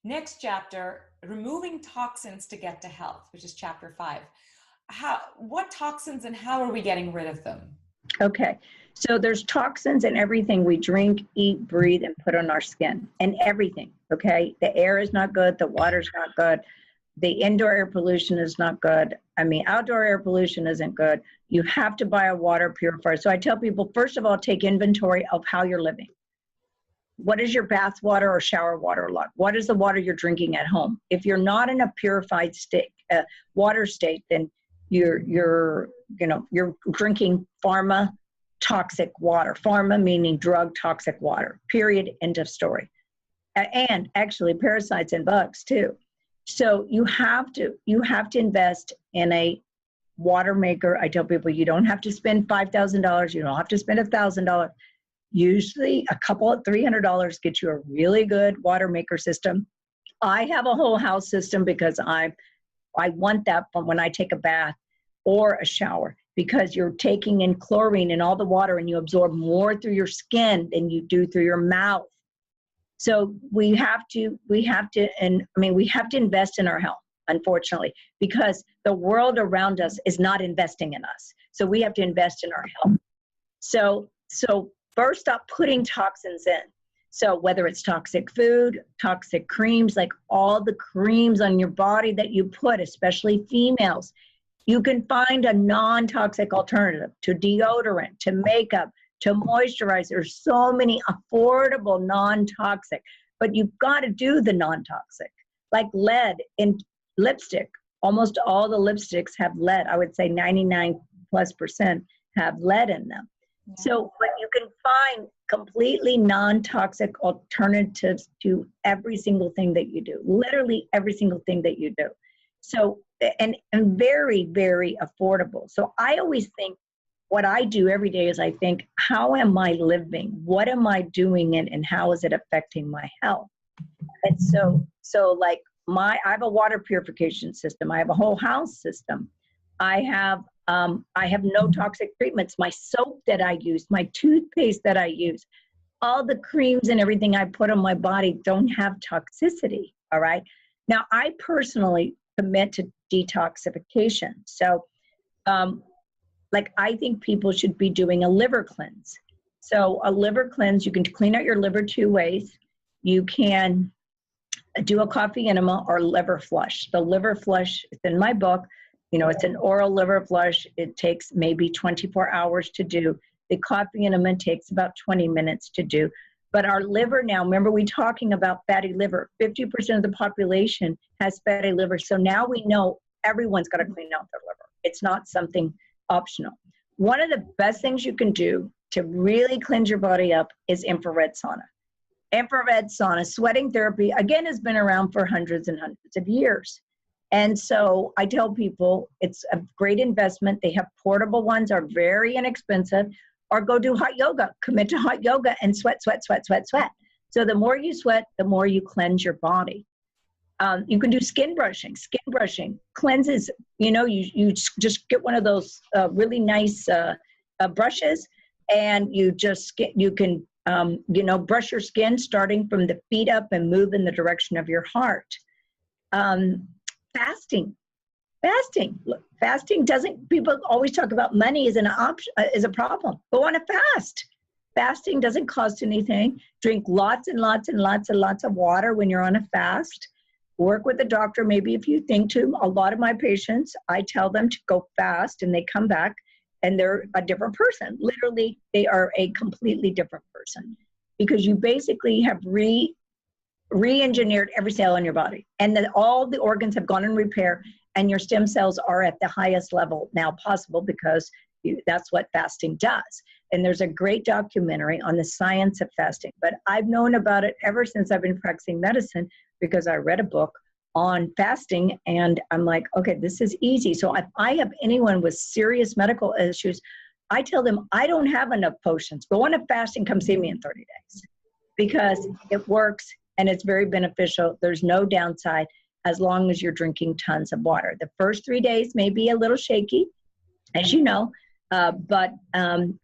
Next chapter, removing toxins to get to health, which is chapter 5. What toxins and how are we getting rid of them? Okay. So there's toxins in everything we drink, eat, breathe, and put on our skin, and everything. Okay. The air is not good. The water's not good. The indoor air pollution is not good. I mean, outdoor air pollution isn't good. You have to buy a water purifier. So I tell people, first of all, take inventory of how you're living. What is your bath water or shower water like? What is the water you're drinking at home? If you're not in a purified state, water state, then you're drinking pharma toxic water. Pharma meaning drug toxic water. Period. End of story. And actually parasites and bugs too. So you have to invest in a water maker. I tell people you don't have to spend $5,000. You don't have to spend $1,000. Usually a couple of $300 gets you a really good water maker system. I have a whole house system because I want that from when I take a bath or a shower, because you're taking in chlorine in all the water and you absorb more through your skin than you do through your mouth. So we have to invest in our health, unfortunately, because the world around us is not investing in us. So we have to invest in our health. So first stop putting toxins in. So whether it's toxic food, toxic creams, like all the creams on your body that you put, especially females, you can find a non-toxic alternative to deodorant, to makeup, to moisturizer. There's so many affordable non-toxic, but you've got to do the non-toxic, like lead in lipstick. Almost all the lipsticks have lead. I would say 99+% have lead in them. Yeah. So, but you can find completely non-toxic alternatives to every single thing that you do, literally every single thing that you do. So, and very, very affordable. So I always think what I do every day is I think, how am I living? What am I doing and how is it affecting my health? And so like I have a water purification system. I have a whole house system. I have no toxic treatments. My soap that I use, my toothpaste that I use, all the creams and everything I put on my body don't have toxicity. All right. Now, I personally commit to detoxification. So, like, I think people should be doing a liver cleanse. So a liver cleanse, you can clean out your liver 2 ways. You can do a coffee enema or liver flush. The liver flush is in my book. You know, it's an oral liver flush. It takes maybe 24 hours to do. The coffee enema takes about 20 minutes to do. But our liver now, remember we talking about fatty liver, 50% of the population has fatty liver. So now we know everyone's got to clean out their liver. It's not something optional. One of the best things you can do to really cleanse your body up is infrared sauna. Infrared sauna, sweating therapy, again, has been around for hundreds and hundreds of years. And so I tell people it's a great investment. They have portable ones, are very inexpensive. Or go do hot yoga, commit to hot yoga and sweat. So the more you sweat, the more you cleanse your body. You can do skin brushing. Skin brushing cleanses, you know, you just get one of those really nice brushes and you can, brush your skin starting from the feet up and move in the direction of your heart. Fasting. Look, fasting doesn't, people always talk about money as an option, is a problem. Go on a fast. Fasting doesn't cost anything. Drink lots and lots of water when you're on a fast. Work with a doctor, maybe if you think to. A lot of my patients, I tell them to go fast and they come back and they're a different person. Literally, they are a completely different person because you basically have re-engineered every cell in your body and then all the organs have gone in repair. And your stem cells are at the highest level now possible because that's what fasting does. And there's a great documentary on the science of fasting. But I've known about it ever since I've been practicing medicine because I read a book on fasting and I'm like, okay, this is easy. So if I have anyone with serious medical issues, I tell them I don't have enough potions. Go on a fast and come see me in 30 days because it works and it's very beneficial. There's no downside. As long as you're drinking tons of water. The first 3 days may be a little shaky, as you know, but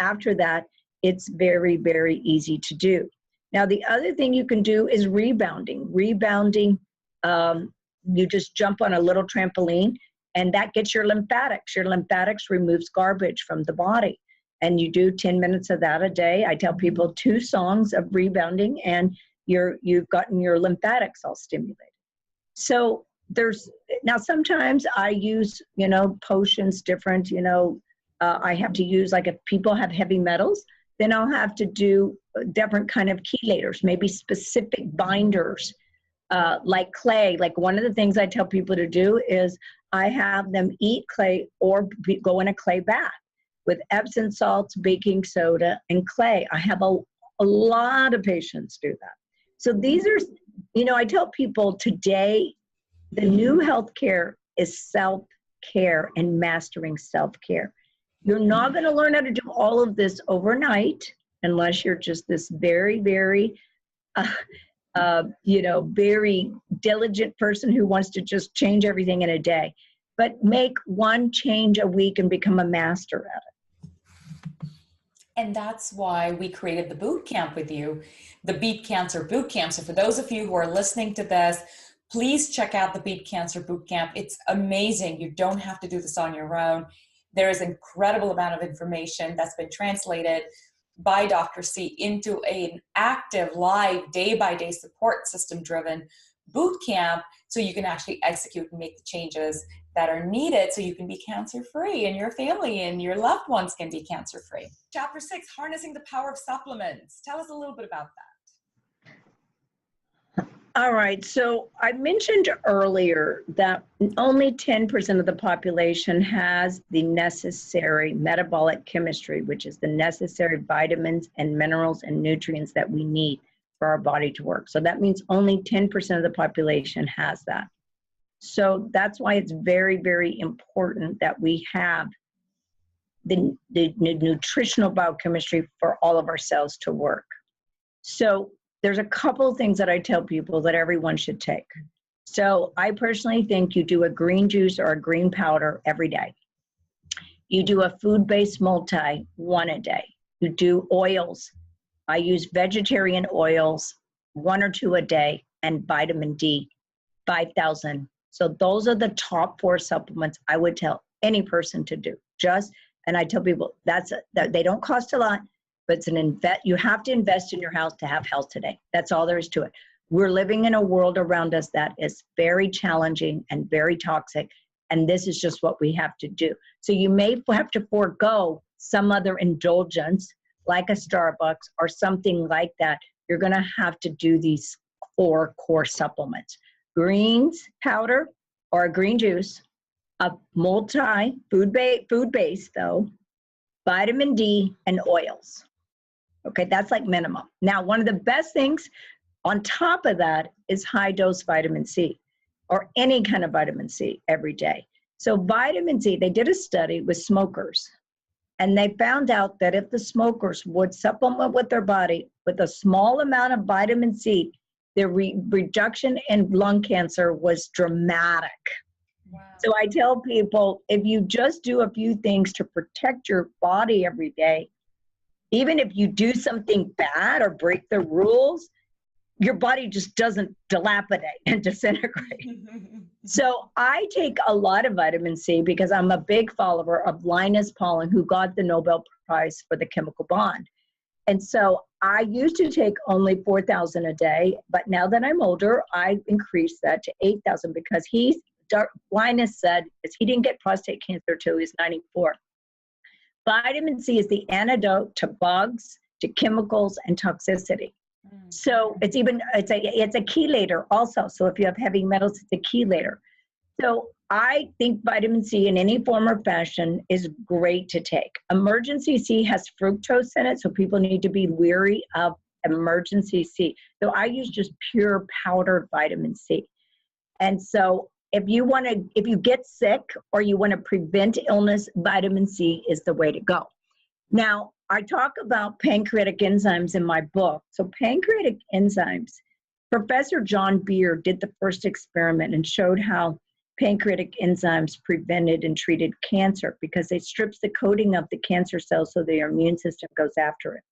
after that, it's very, very easy to do. Now, the other thing you can do is rebounding. Rebounding, you just jump on a little trampoline, and that gets your lymphatics. Your lymphatics removes garbage from the body, and you do 10 minutes of that a day. I tell people 2 songs of rebounding, and you've gotten your lymphatics all stimulated. So now sometimes I use, potions different, I have to use, like if people have heavy metals, then I'll have to do different kind of chelators, maybe specific binders, like clay. Like one of the things I tell people to do is I have them eat clay or go in a clay bath with Epsom salts, baking soda, and clay. I have a lot of patients do that. So these are, I tell people today, the new healthcare is self-care and mastering self-care. You're not going to learn how to do all of this overnight unless you're just this very, very, very diligent person who wants to just change everything in a day. But make one change a week and become a master at it. And that's why we created the boot camp with you, the Beat Cancer Boot Camp. So for those of you who are listening to this, please check out the Beat Cancer Boot Camp. It's amazing. You don't have to do this on your own. There is an incredible amount of information that's been translated. by Dr. C into an active, live, day-by-day support system-driven boot camp so you can actually execute and make the changes that are needed so you can be cancer-free and your family and your loved ones can be cancer-free. Chapter 6, harnessing the power of supplements. Tell us a little bit about that. All right, so I mentioned earlier that only 10% of the population has the necessary metabolic chemistry, which is the necessary vitamins and minerals and nutrients that we need for our body to work. So that means only 10% of the population has that. So that's why it's very, very important that we have the nutritional biochemistry for all of our cells to work. So there's a couple things that I tell people that everyone should take. So I personally think you do a green juice or a green powder every day. You do a food-based multi, one a day. You do oils. I use vegetarian oils, 1 or 2 a day, and vitamin D, 5,000. So those are the top 4 supplements I would tell any person to do. And I tell people that they don't cost a lot, but it's you have to invest in your health to have health today. That's all there is to it. We're living in a world around us that is very challenging and very toxic, and this is just what we have to do. So you may have to forego some other indulgence, like a Starbucks or something like that. You're gonna have to do these 4 core supplements. Greens powder or a green juice, a multi, food-based though, vitamin D, and oils. Okay, that's like minimum. Now, one of the best things on top of that is high-dose vitamin C or any kind of vitamin C every day. So vitamin C, they did a study with smokers, and they found out that if the smokers would supplement with their body with a small amount of vitamin C, their reduction in lung cancer was dramatic. Wow. So I tell people, if you just do a few things to protect your body every day, even if you do something bad or break the rules, your body just doesn't dilapidate and disintegrate. So I take a lot of vitamin C because I'm a big follower of Linus Pauling, who got the Nobel Prize for the chemical bond. And so I used to take only 4,000 a day, but now that I'm older, I increased that to 8,000 because Linus said he didn't get prostate cancer till he was 94. Vitamin C is the antidote to bugs, to chemicals, and toxicity. So it's a chelator also. So if you have heavy metals, it's a chelator. So I think vitamin C in any form or fashion is great to take. Emergency C has fructose in it, so people need to be wary of emergency C. So I use just pure powdered vitamin C. And so if you get sick or you want to prevent illness, vitamin C is the way to go. Now, I talk about pancreatic enzymes in my book. So pancreatic enzymes, Professor John Beard did the first experiment and showed how pancreatic enzymes prevented and treated cancer because it strips the coating of the cancer cells so the immune system goes after it.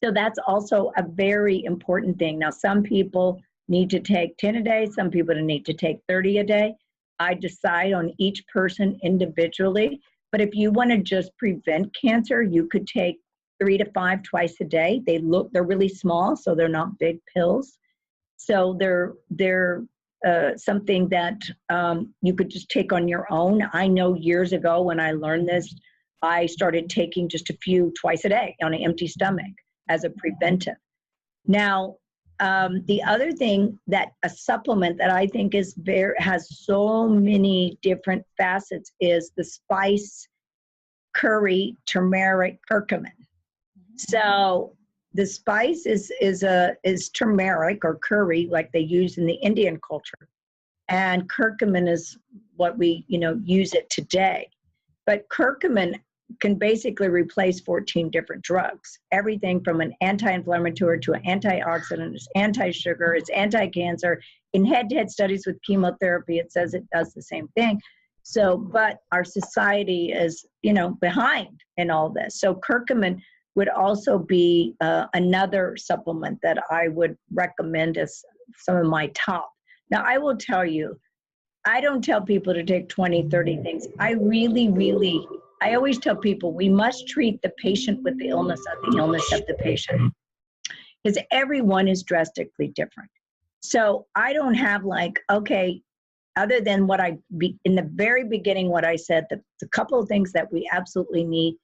So that's also a very important thing. Now, some people need to take 10 a day, some people need to take 30 a day. I decide on each person individually. But if you want to just prevent cancer, you could take 3 to 5 twice a day. They're really small, so they're not big pills. So they're something that you could just take on your own. I know years ago when I learned this, I started taking just a few twice a day on an empty stomach as a preventive. Now, the other thing that a supplement that I think has so many different facets is the spice, curry, turmeric, curcumin. So the spice is turmeric or curry, like they use in the Indian culture, and curcumin is what we use it today. But curcumin can basically replace 14 different drugs. Everything from an anti-inflammatory to an antioxidant, it's anti-sugar, it's anti-cancer. In head-to-head studies with chemotherapy, it says it does the same thing. So, but our society is, behind in all this. So curcumin would also be another supplement that I would recommend as some of my top. Now, I will tell you, I don't tell people to take 20, 30 things. I really, really I always tell people we must treat the patient with the illness of the illness of the patient, because everyone is drastically different. So I don't have like, okay, other than what in the very beginning, what I said, the couple of things that we absolutely need,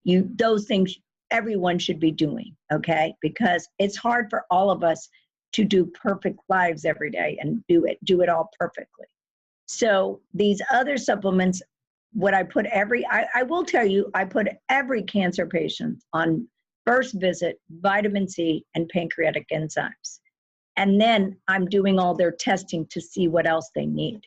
those things everyone should be doing, okay? Because it's hard for all of us to do perfect lives every day and do it all perfectly. So these other supplements, what I put I will tell you, I put every cancer patient on first visit, vitamin C and pancreatic enzymes. And then I'm doing all their testing to see what else they need.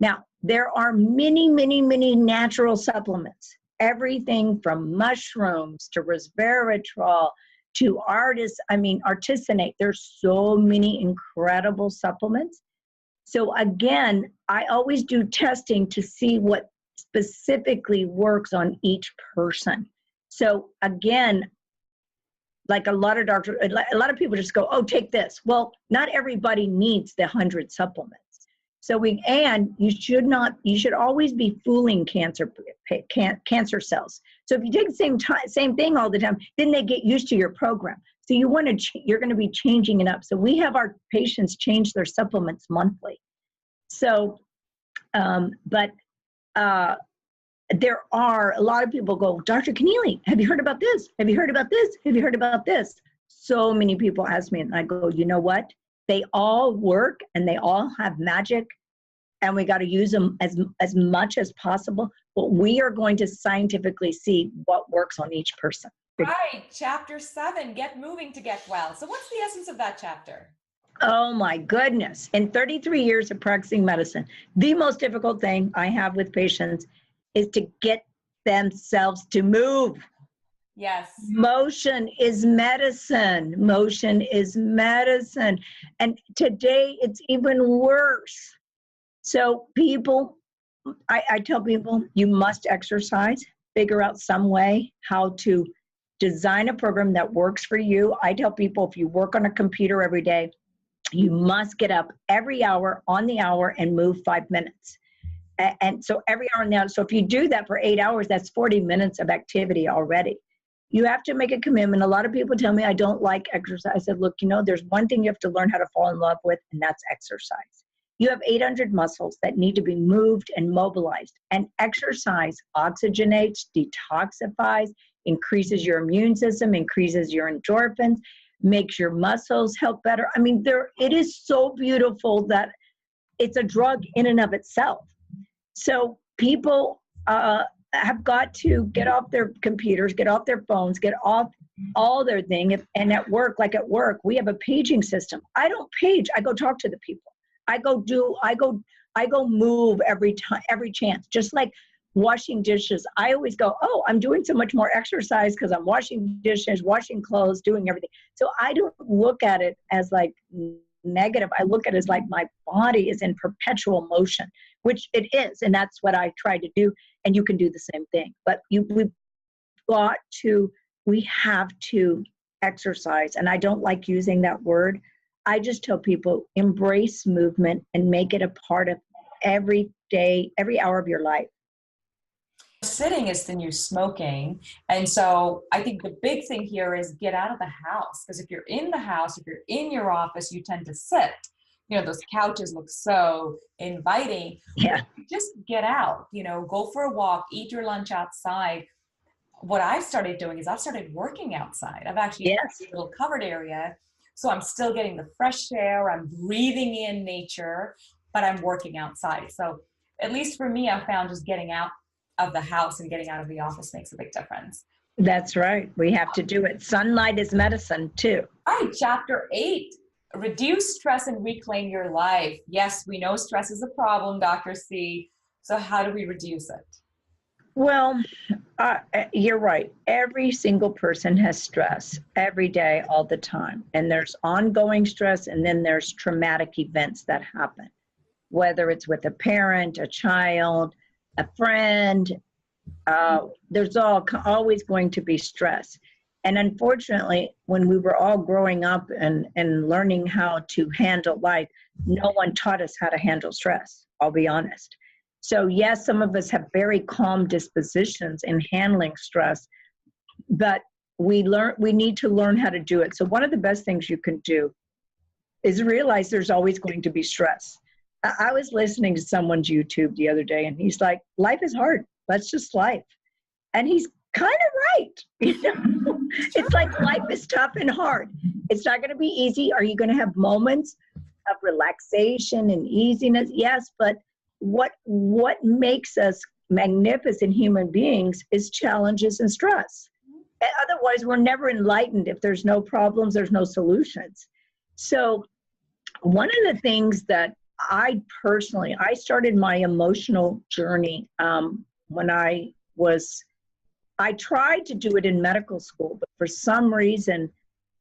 Now, there are many, many, many natural supplements, everything from mushrooms to resveratrol to artisanate. There's so many incredible supplements. So again, I always do testing to see what specifically works on each person. So again, like a lot of people just go, oh, take this. Well, not everybody needs the 100 supplements. So you should always be fooling cancer cells. So if you take the same thing all the time, then they get used to your program. So you're going to be changing it up. So we have our patients change their supplements monthly. So, there are a lot of people go, Dr. Connealy, have you heard about this? Have you heard about this? Have you heard about this? So many people ask me, and I go, you know what? They all work and they all have magic, and we got to use them as much as possible. But we are going to scientifically see what works on each person. Right. Chapter 7, get moving to get well. So what's the essence of that chapter? Oh my goodness. In 33 years of practicing medicine, the most difficult thing I have with patients is to get themselves to move. Yes. Motion is medicine. Motion is medicine. And today it's even worse. So I tell people, you must exercise, figure out some way how to design a program that works for you. I tell people, if you work on a computer every day, you must get up every hour on the hour and move 5 minutes. And so every hour now, so if you do that for 8 hours, that's 40 minutes of activity already. You have to make a commitment. A lot of people tell me I don't like exercise. I said, look, there's one thing you have to learn how to fall in love with, and that's exercise. You have 800 muscles that need to be moved and mobilized. And exercise oxygenates, detoxifies, increases your immune system, increases your endorphins, makes your muscles help better. It is so beautiful that it's a drug in and of itself. So people have got to get off their computers, get off their phones, get off all their thing. And at work, we have a paging system. I don't page. I go talk to the people. I go move every chance. Just like washing dishes, I always go, oh, I'm doing so much more exercise because I'm washing dishes, washing clothes, doing everything. So I don't look at it as like negative. I look at it as like my body is in perpetual motion, which it is. And that's what I try to do. And you can do the same thing. But we have to exercise. And I don't like using that word. I just tell people, embrace movement and make it a part of every day, every hour of your life. Sitting is the new smoking. And so I think the big thing here is get out of the house. Because if you're in the house, if you're in your office, you tend to sit. Those couches look so inviting. Yeah. Just get out, go for a walk, eat your lunch outside. What I've started doing is I've started working outside. I've actually got a little covered area. So I'm still getting the fresh air. I'm breathing in nature, but I'm working outside. So at least for me, I found just getting out of the house and getting out of the office makes a big difference. That's right. We have to do it. Sunlight is medicine too. All right. Chapter 8, reduce stress and reclaim your life. Yes, we know stress is a problem, Dr. C. So how do we reduce it? Well, you're right. Every single person has stress every day, all the time. And there's ongoing stress, and then there's traumatic events that happen, whether it's with a parent, a child, a friend. There's always going to be stress. And unfortunately, when we were all growing up and learning how to handle life, no one taught us how to handle stress, I'll be honest. So yes, some of us have very calm dispositions in handling stress, but we need to learn how to do it. So one of the best things you can do is realize there's always going to be stress. I was listening to someone's YouTube the other day, and he's like, life is hard. That's just life. And he's kind of right. You know? It's like life is tough and hard. It's not going to be easy. Are you going to have moments of relaxation and easiness? Yes, but what makes us magnificent human beings is challenges and stress. And otherwise, we're never enlightened. If there's no problems, there's no solutions. So one of the things that I started my emotional journey when I tried to do it in medical school, but for some reason,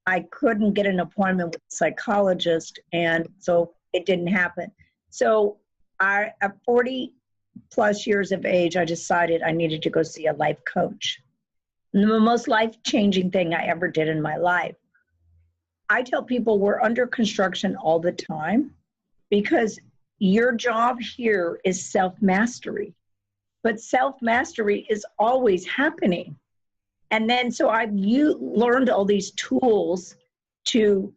I couldn't get an appointment with a psychologist, and so it didn't happen. So at 40 plus years of age, I decided I needed to go see a life coach. And the most life-changing thing I ever did in my life. I tell people we're under construction all the time because your job here is self-mastery. But self-mastery is always happening. And then so I've learned all these tools to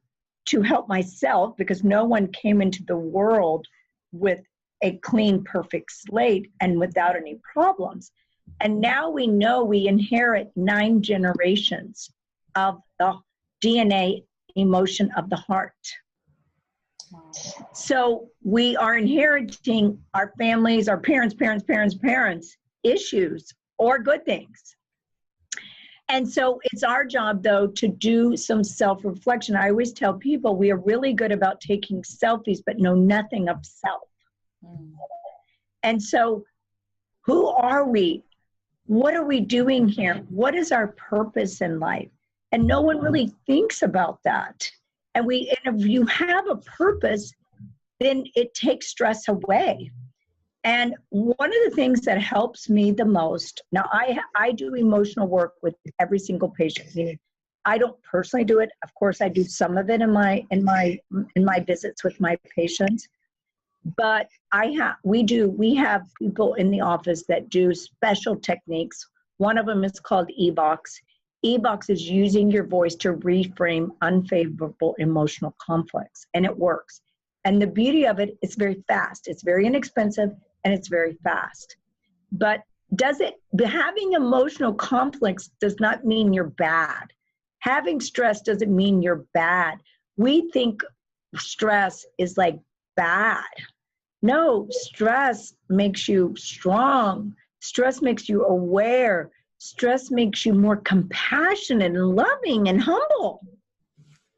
help myself, because no one came into the world with a clean, perfect slate and without any problems. And now we know we inherit 9 generations of the DNA emotion of the heart. Wow. So we are inheriting our families, our parents' issues or good things. And so it's our job, though, to do some self-reflection. I always tell people we are really good about taking selfies, but know nothing of self. And so who are we? What are we doing here? What is our purpose in life? And no one really thinks about that. And if you have a purpose, then it takes stress away. And one of the things that helps me the most, now I do emotional work with every single patient. I don't personally do it. Of course, I do some of it in my visits with my patients. But we have people in the office that do special techniques. One of them is called E-Box. E-Box is using your voice to reframe unfavorable emotional conflicts, and it works. And the beauty of it, it's very fast. It's very inexpensive, and it's very fast. But having emotional conflicts does not mean you're bad. Having stress doesn't mean you're bad. We think stress is like bad. No, stress makes you strong. Stress makes you aware. Stress makes you more compassionate and loving and humble.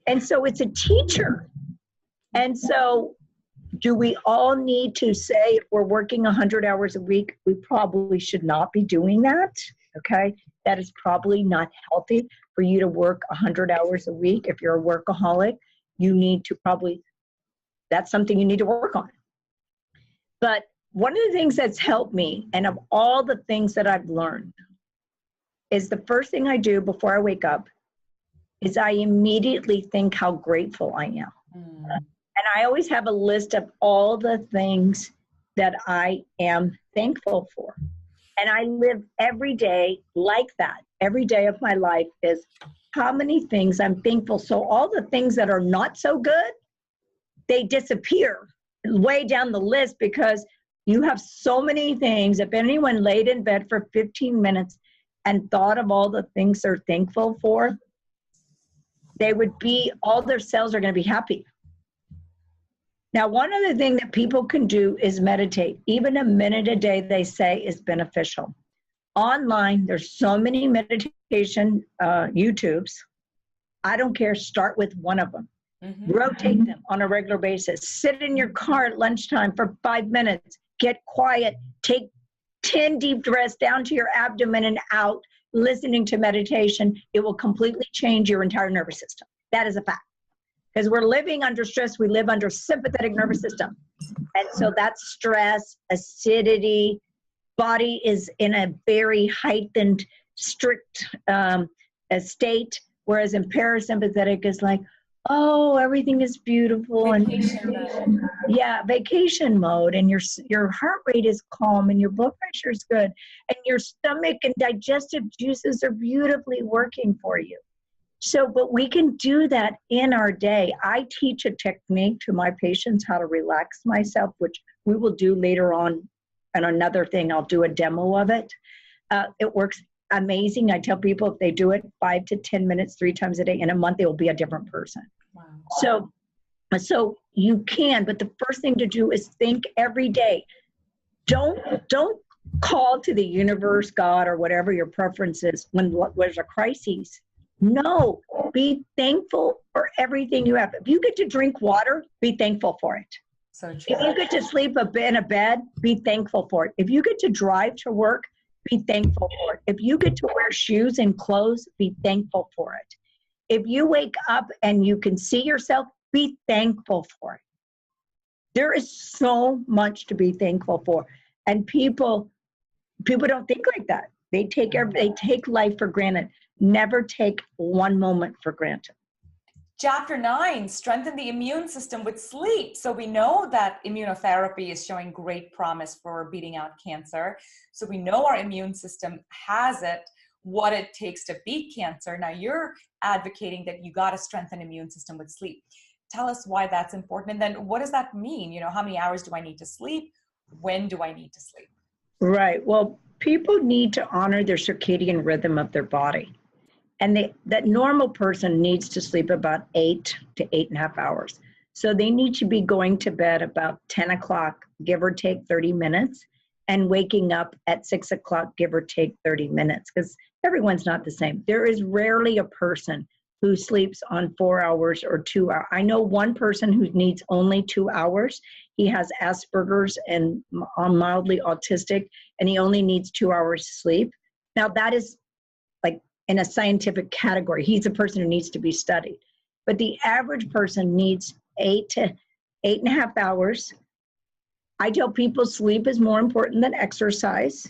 And so it's a teacher. And so do we all need to say if we're working 100 hours a week, we probably should not be doing that, okay? That is probably not healthy for you to work 100 hours a week. If you're a workaholic, you need to that's something you need to work on. But one of the things that's helped me, and of all the things that I've learned, is the first thing I do before I wake up is I immediately think how grateful I am. And I always have a list of all the things that I am thankful for. And I live every day like that. Every day of my life is how many things I'm thankful. So all the things that are not so good, they disappear way down the list because you have so many things. If anyone laid in bed for 15 minutes and thought of all the things they're thankful for, all their cells are going to be happy. Now, one other thing that people can do is meditate. Even a minute a day, they say, is beneficial. Online, there's so many meditation YouTubes. I don't care. Start with one of them. Rotate them on a regular basis. Sit in your car at lunchtime for 5 minutes. Get quiet. Take 10 deep breaths down to your abdomen and out, listening to meditation. It will completely change your entire nervous system. That is a fact. Because we're living under stress, we live under sympathetic nervous system. And so that's stress, acidity, body is in a very heightened, strict state, whereas in parasympathetic is like, oh, everything is beautiful and Vacation mode. yeah, vacation mode, and your heart rate is calm and your blood pressure is good and your stomach and digestive juices are beautifully working for you. So, but we can do that in our day. I teach a technique to my patients how to relax myself, which we will do later on. And another thing, I'll do a demo of it. It works amazing. I tell people if they do it 5 to 10 minutes, 3 times a day, in a month, they will be a different person. Wow. So you can, but the first thing to do is think every day. Don't call to the universe, God, or whatever your preference is when there's a crisis. No, be thankful for everything you have. If you get to drink water, be thankful for it. So true. If you get to sleep in a bed, be thankful for it. If you get to drive to work, be thankful for it. If you get to wear shoes and clothes, be thankful for it. If you wake up and you can see yourself, be thankful for it. There is so much to be thankful for. And people don't think like that. They take life for granted. Never take one moment for granted. Chapter 9, strengthen the immune system with sleep. So we know that immunotherapy is showing great promise for beating out cancer. So we know our immune system has what it takes to beat cancer. Now you're advocating that you got to strengthen immune system with sleep. Tell us why that's important. And then what does that mean? You know, how many hours do I need to sleep? When do I need to sleep? Right. Well, people need to honor their circadian rhythm of their body. And that normal person needs to sleep about 8 to 8.5 hours. So they need to be going to bed about 10 o'clock, give or take 30 minutes, and waking up at 6 o'clock, give or take 30 minutes, because everyone's not the same. There is rarely a person who sleeps on 4 hours or 2 hours. I know one person who needs only 2 hours. He has Asperger's and mildly autistic, and he only needs 2 hours sleep. Now that is like in a scientific category. He's a person who needs to be studied. But the average person needs 8 to 8.5 hours. I tell people sleep is more important than exercise.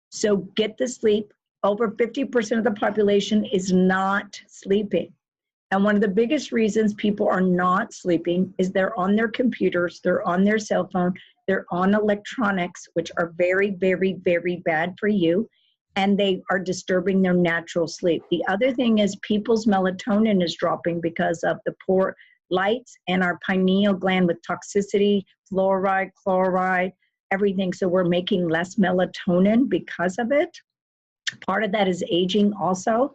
So get the sleep. Over 50% of the population is not sleeping. And one of the biggest reasons people are not sleeping is they're on their computers, they're on their cell phone, they're on electronics, which are very, very, very bad for you. And they are disturbing their natural sleep. The other thing is people's melatonin is dropping because of the poor lights and our pineal gland with toxicity, fluoride, chloride, everything. So we're making less melatonin because of it. Part of that is aging also.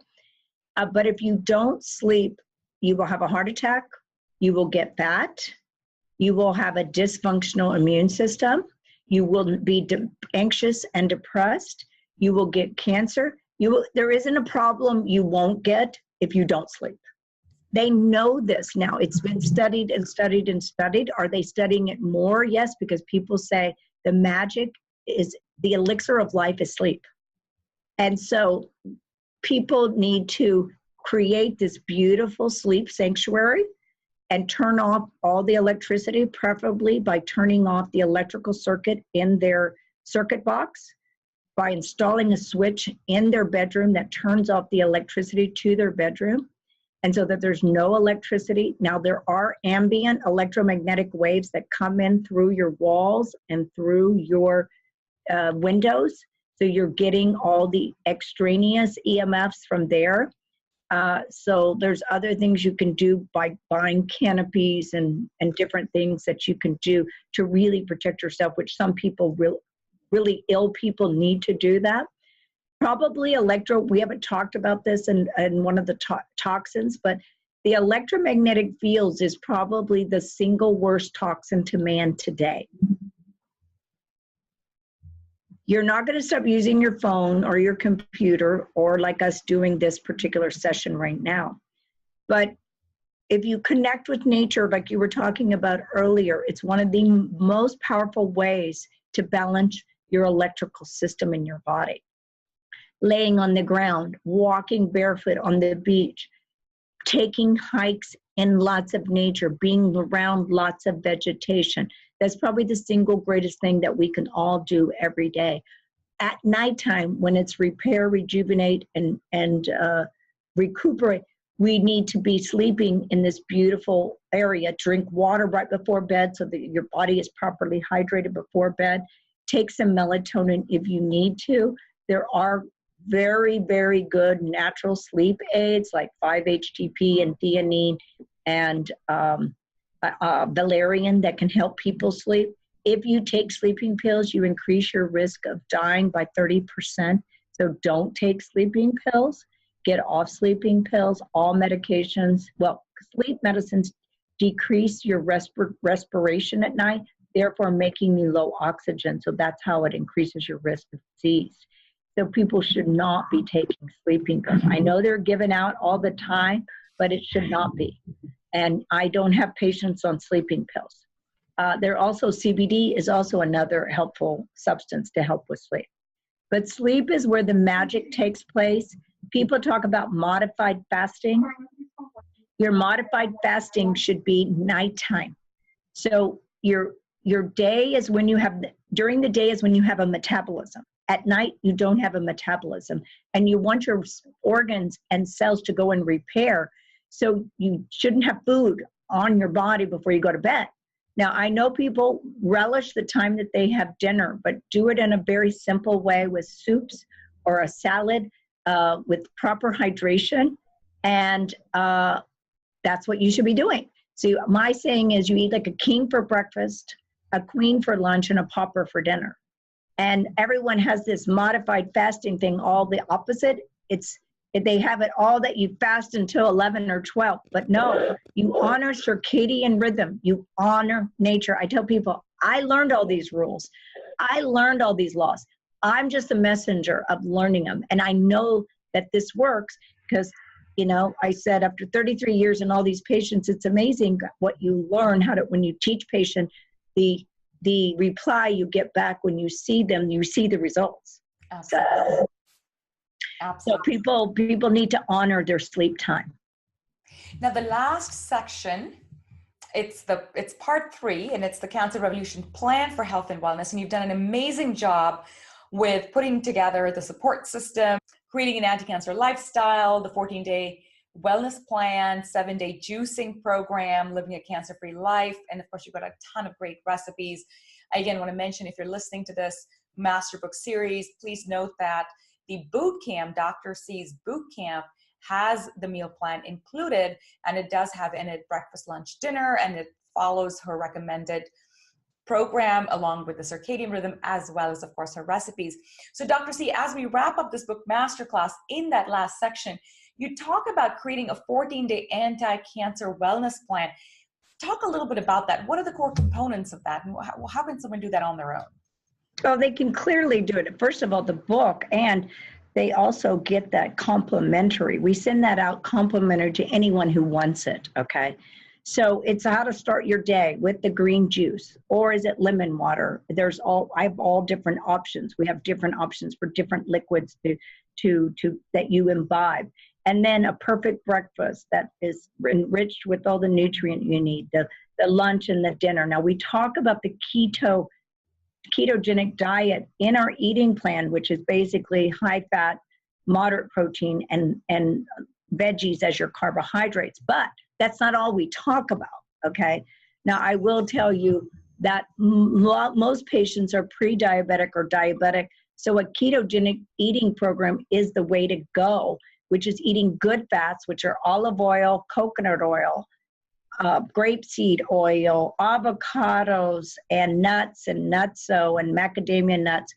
But if you don't sleep, you will have a heart attack, you will get fat, you will have a dysfunctional immune system, you will be anxious and depressed, you will get cancer. There isn't a problem you won't get if you don't sleep. They know this now. It's been studied and studied and studied. Are they studying it more? Yes, because people say the magic is, the elixir of life is sleep. And so people need to create this beautiful sleep sanctuary and turn off all the electricity, preferably by turning off the electrical circuit in their circuit box, by installing a switch in their bedroom that turns off the electricity to their bedroom, and so that there's no electricity. Now, there are ambient electromagnetic waves that come in through your walls and through your windows, so you're getting all the extraneous EMFs from there. So there's other things you can do by buying canopies and different things that you can do to really protect yourself, which some people, really ill people, need to do that. Probably we haven't talked about this in one of the toxins, but the electromagnetic fields is probably the single worst toxin to man today. You're not going to stop using your phone or your computer, or like us doing this particular session right now. But if you connect with nature, like you were talking about earlier, it's one of the most powerful ways to balance your electrical system in your body. Laying on the ground, walking barefoot on the beach, taking hikes in lots of nature, being around lots of vegetation. That's probably the single greatest thing that we can all do every day. At nighttime, when it's repair, rejuvenate, and recuperate, we need to be sleeping in this beautiful area. Drink water right before bed so that your body is properly hydrated before bed. Take some melatonin if you need to. There are very, very good natural sleep aids like 5-HTP and theanine and valerian that can help people sleep. If you take sleeping pills, you increase your risk of dying by 30%. So don't take sleeping pills. Get off sleeping pills, all medications. Well, sleep medicines decrease your respiration at night, therefore making you low oxygen. So that's how it increases your risk of disease. So people should not be taking sleeping pills. I know they're given out all the time, but it should not be. And I don't have patients on sleeping pills. There also, CBD is also another helpful substance to help with sleep. But sleep is where the magic takes place. People talk about modified fasting. Your modified fasting should be nighttime. So your day is when you have, during the day is when you have a metabolism. At night, you don't have a metabolism. And you want your organs and cells to go and repair. So you shouldn't have food on your body before you go to bed. Now, I know people relish the time that they have dinner, but do it in a very simple way with soups or a salad with proper hydration. And that's what you should be doing. So my saying is you eat like a king for breakfast, a queen for lunch, and a pauper for dinner. And everyone has this modified fasting thing, all the opposite. They have it all that you fast until 11 or 12, but no, you honor circadian rhythm. You honor nature. I tell people, I learned all these rules. I learned all these laws. I'm just a messenger of learning them. And I know that this works because, you know, I said after 33 years and all these patients, it's amazing what you learn, when you teach patient, the reply you get back when you see them, you see the results. Absolutely. Absolutely. So people need to honor their sleep time. Now the last section, it's part 3, and it's the Cancer Revolution Plan for Health and Wellness. And you've done an amazing job with putting together the support system, creating an anti-cancer lifestyle, the 14-day wellness plan, 7-day juicing program, living a cancer-free life. And of course, you've got a ton of great recipes. I again want to mention, if you're listening to this Master Book series, please note that the boot camp, Dr. C's boot camp, has the meal plan included, and it does have in it breakfast, lunch, dinner, and it follows her recommended program along with the circadian rhythm, as well as, of course, her recipes. So Dr. C, as we wrap up this book masterclass, in that last section, you talk about creating a 14-day anti-cancer wellness plan. Talk a little bit about that. What are the core components of that? And how can someone do that on their own? Well, they can clearly do it. First of all, the book, and they also get that complimentary. We send that out complimentary to anyone who wants it, okay? So it's how to start your day with the green juice, or is it lemon water? I have all different options. We have different options for different liquids that you imbibe. And then a perfect breakfast that is enriched with all the nutrient you need, the lunch and the dinner. Now we talk about the ketogenic diet in our eating plan, which is basically high fat, moderate protein, and veggies as your carbohydrates. But that's not all we talk about, okay? Now, I will tell you that most patients are pre-diabetic or diabetic, so a ketogenic eating program is the way to go, which is eating good fats, which are olive oil, coconut oil, grapeseed oil, avocados, and nuts, and nutso, and macadamia nuts,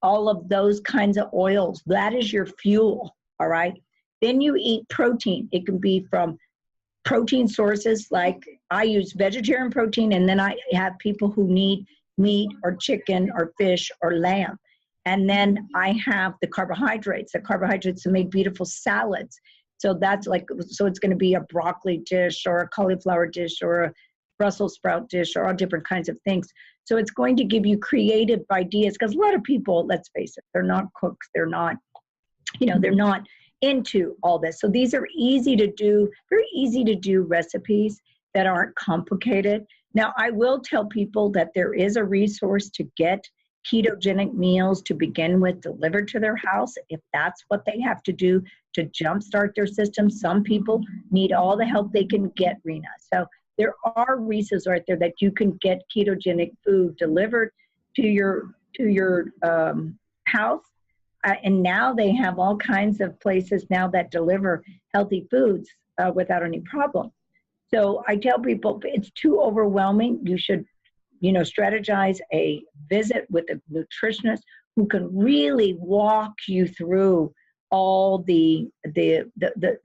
all of those kinds of oils. That is your fuel, all right? Then you eat protein. It can be from protein sources, like I use vegetarian protein, and then I have people who need meat or chicken or fish or lamb. And then I have the carbohydrates to make beautiful salads. So it's going to be a broccoli dish or a cauliflower dish or a Brussels sprout dish or all different kinds of things. So it's going to give you creative ideas, because a lot of people, let's face it, they're not cooks. They're not into all this. So these are easy to do, very easy to do recipes that aren't complicated. Now, I will tell people that there is a resource to get ketogenic meals to begin with delivered to their house if that's what they have to do to jumpstart their system. Some people need all the help they can get, Rena. So there are resources right there that you can get ketogenic food delivered to your house. And now they have all kinds of places now that deliver healthy foods without any problem. So I tell people it's too overwhelming. You should, strategize a visit with a nutritionist who can really walk you through all the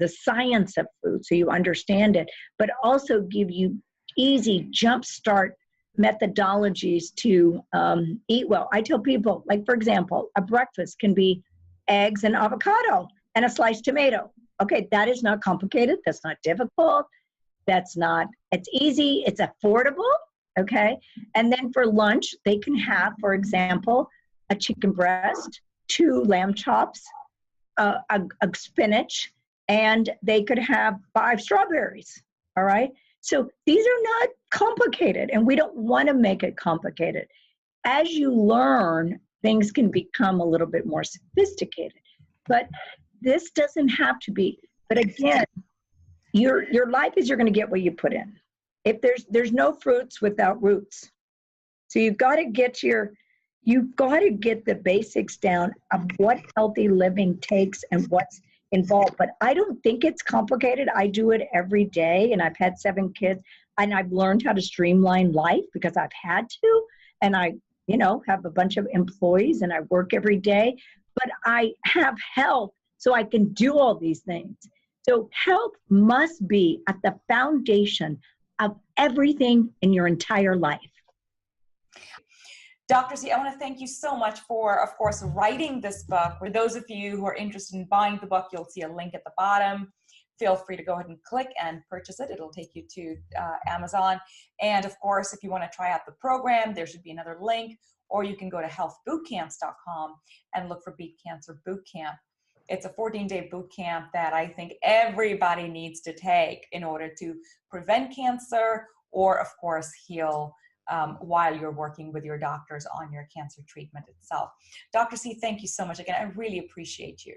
science of food so you understand it, but also give you easy jumpstart methodologies to eat well. I tell people, like, for example, a breakfast can be eggs and avocado and a sliced tomato. Okay, that is not complicated. That's not difficult. It's easy. It's affordable. Okay. And then for lunch, they can have, for example, a chicken breast, 2 lamb chops, a spinach, and they could have 5 strawberries. All right. So these are not complicated, and we don't want to make it complicated. As you learn, things can become a little bit more sophisticated, but this doesn't have to be. But again, your life is you're going to get what you put in. If there's no fruits without roots. So you've got to get the basics down of what healthy living takes and what's involved. But I don't think it's complicated. I do it every day, and I've had 7 kids, and I've learned how to streamline life because I've had to. And I, have a bunch of employees, and I work every day, but I have health so I can do all these things. So health must be at the foundation of everything in your entire life. Dr. C, I want to thank you so much for, of course, writing this book. For those of you who are interested in buying the book, you'll see a link at the bottom. Feel free to go ahead and click and purchase it. It'll take you to Amazon. And of course, if you want to try out the program, there should be another link, or you can go to healthbootcamps.com and look for Beat Cancer Bootcamp. It's a 14-day boot camp that I think everybody needs to take in order to prevent cancer or, of course, heal while you're working with your doctors on your cancer treatment itself. Dr. C, thank you so much again. I really appreciate you.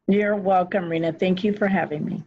You're welcome, Rena. Thank you for having me.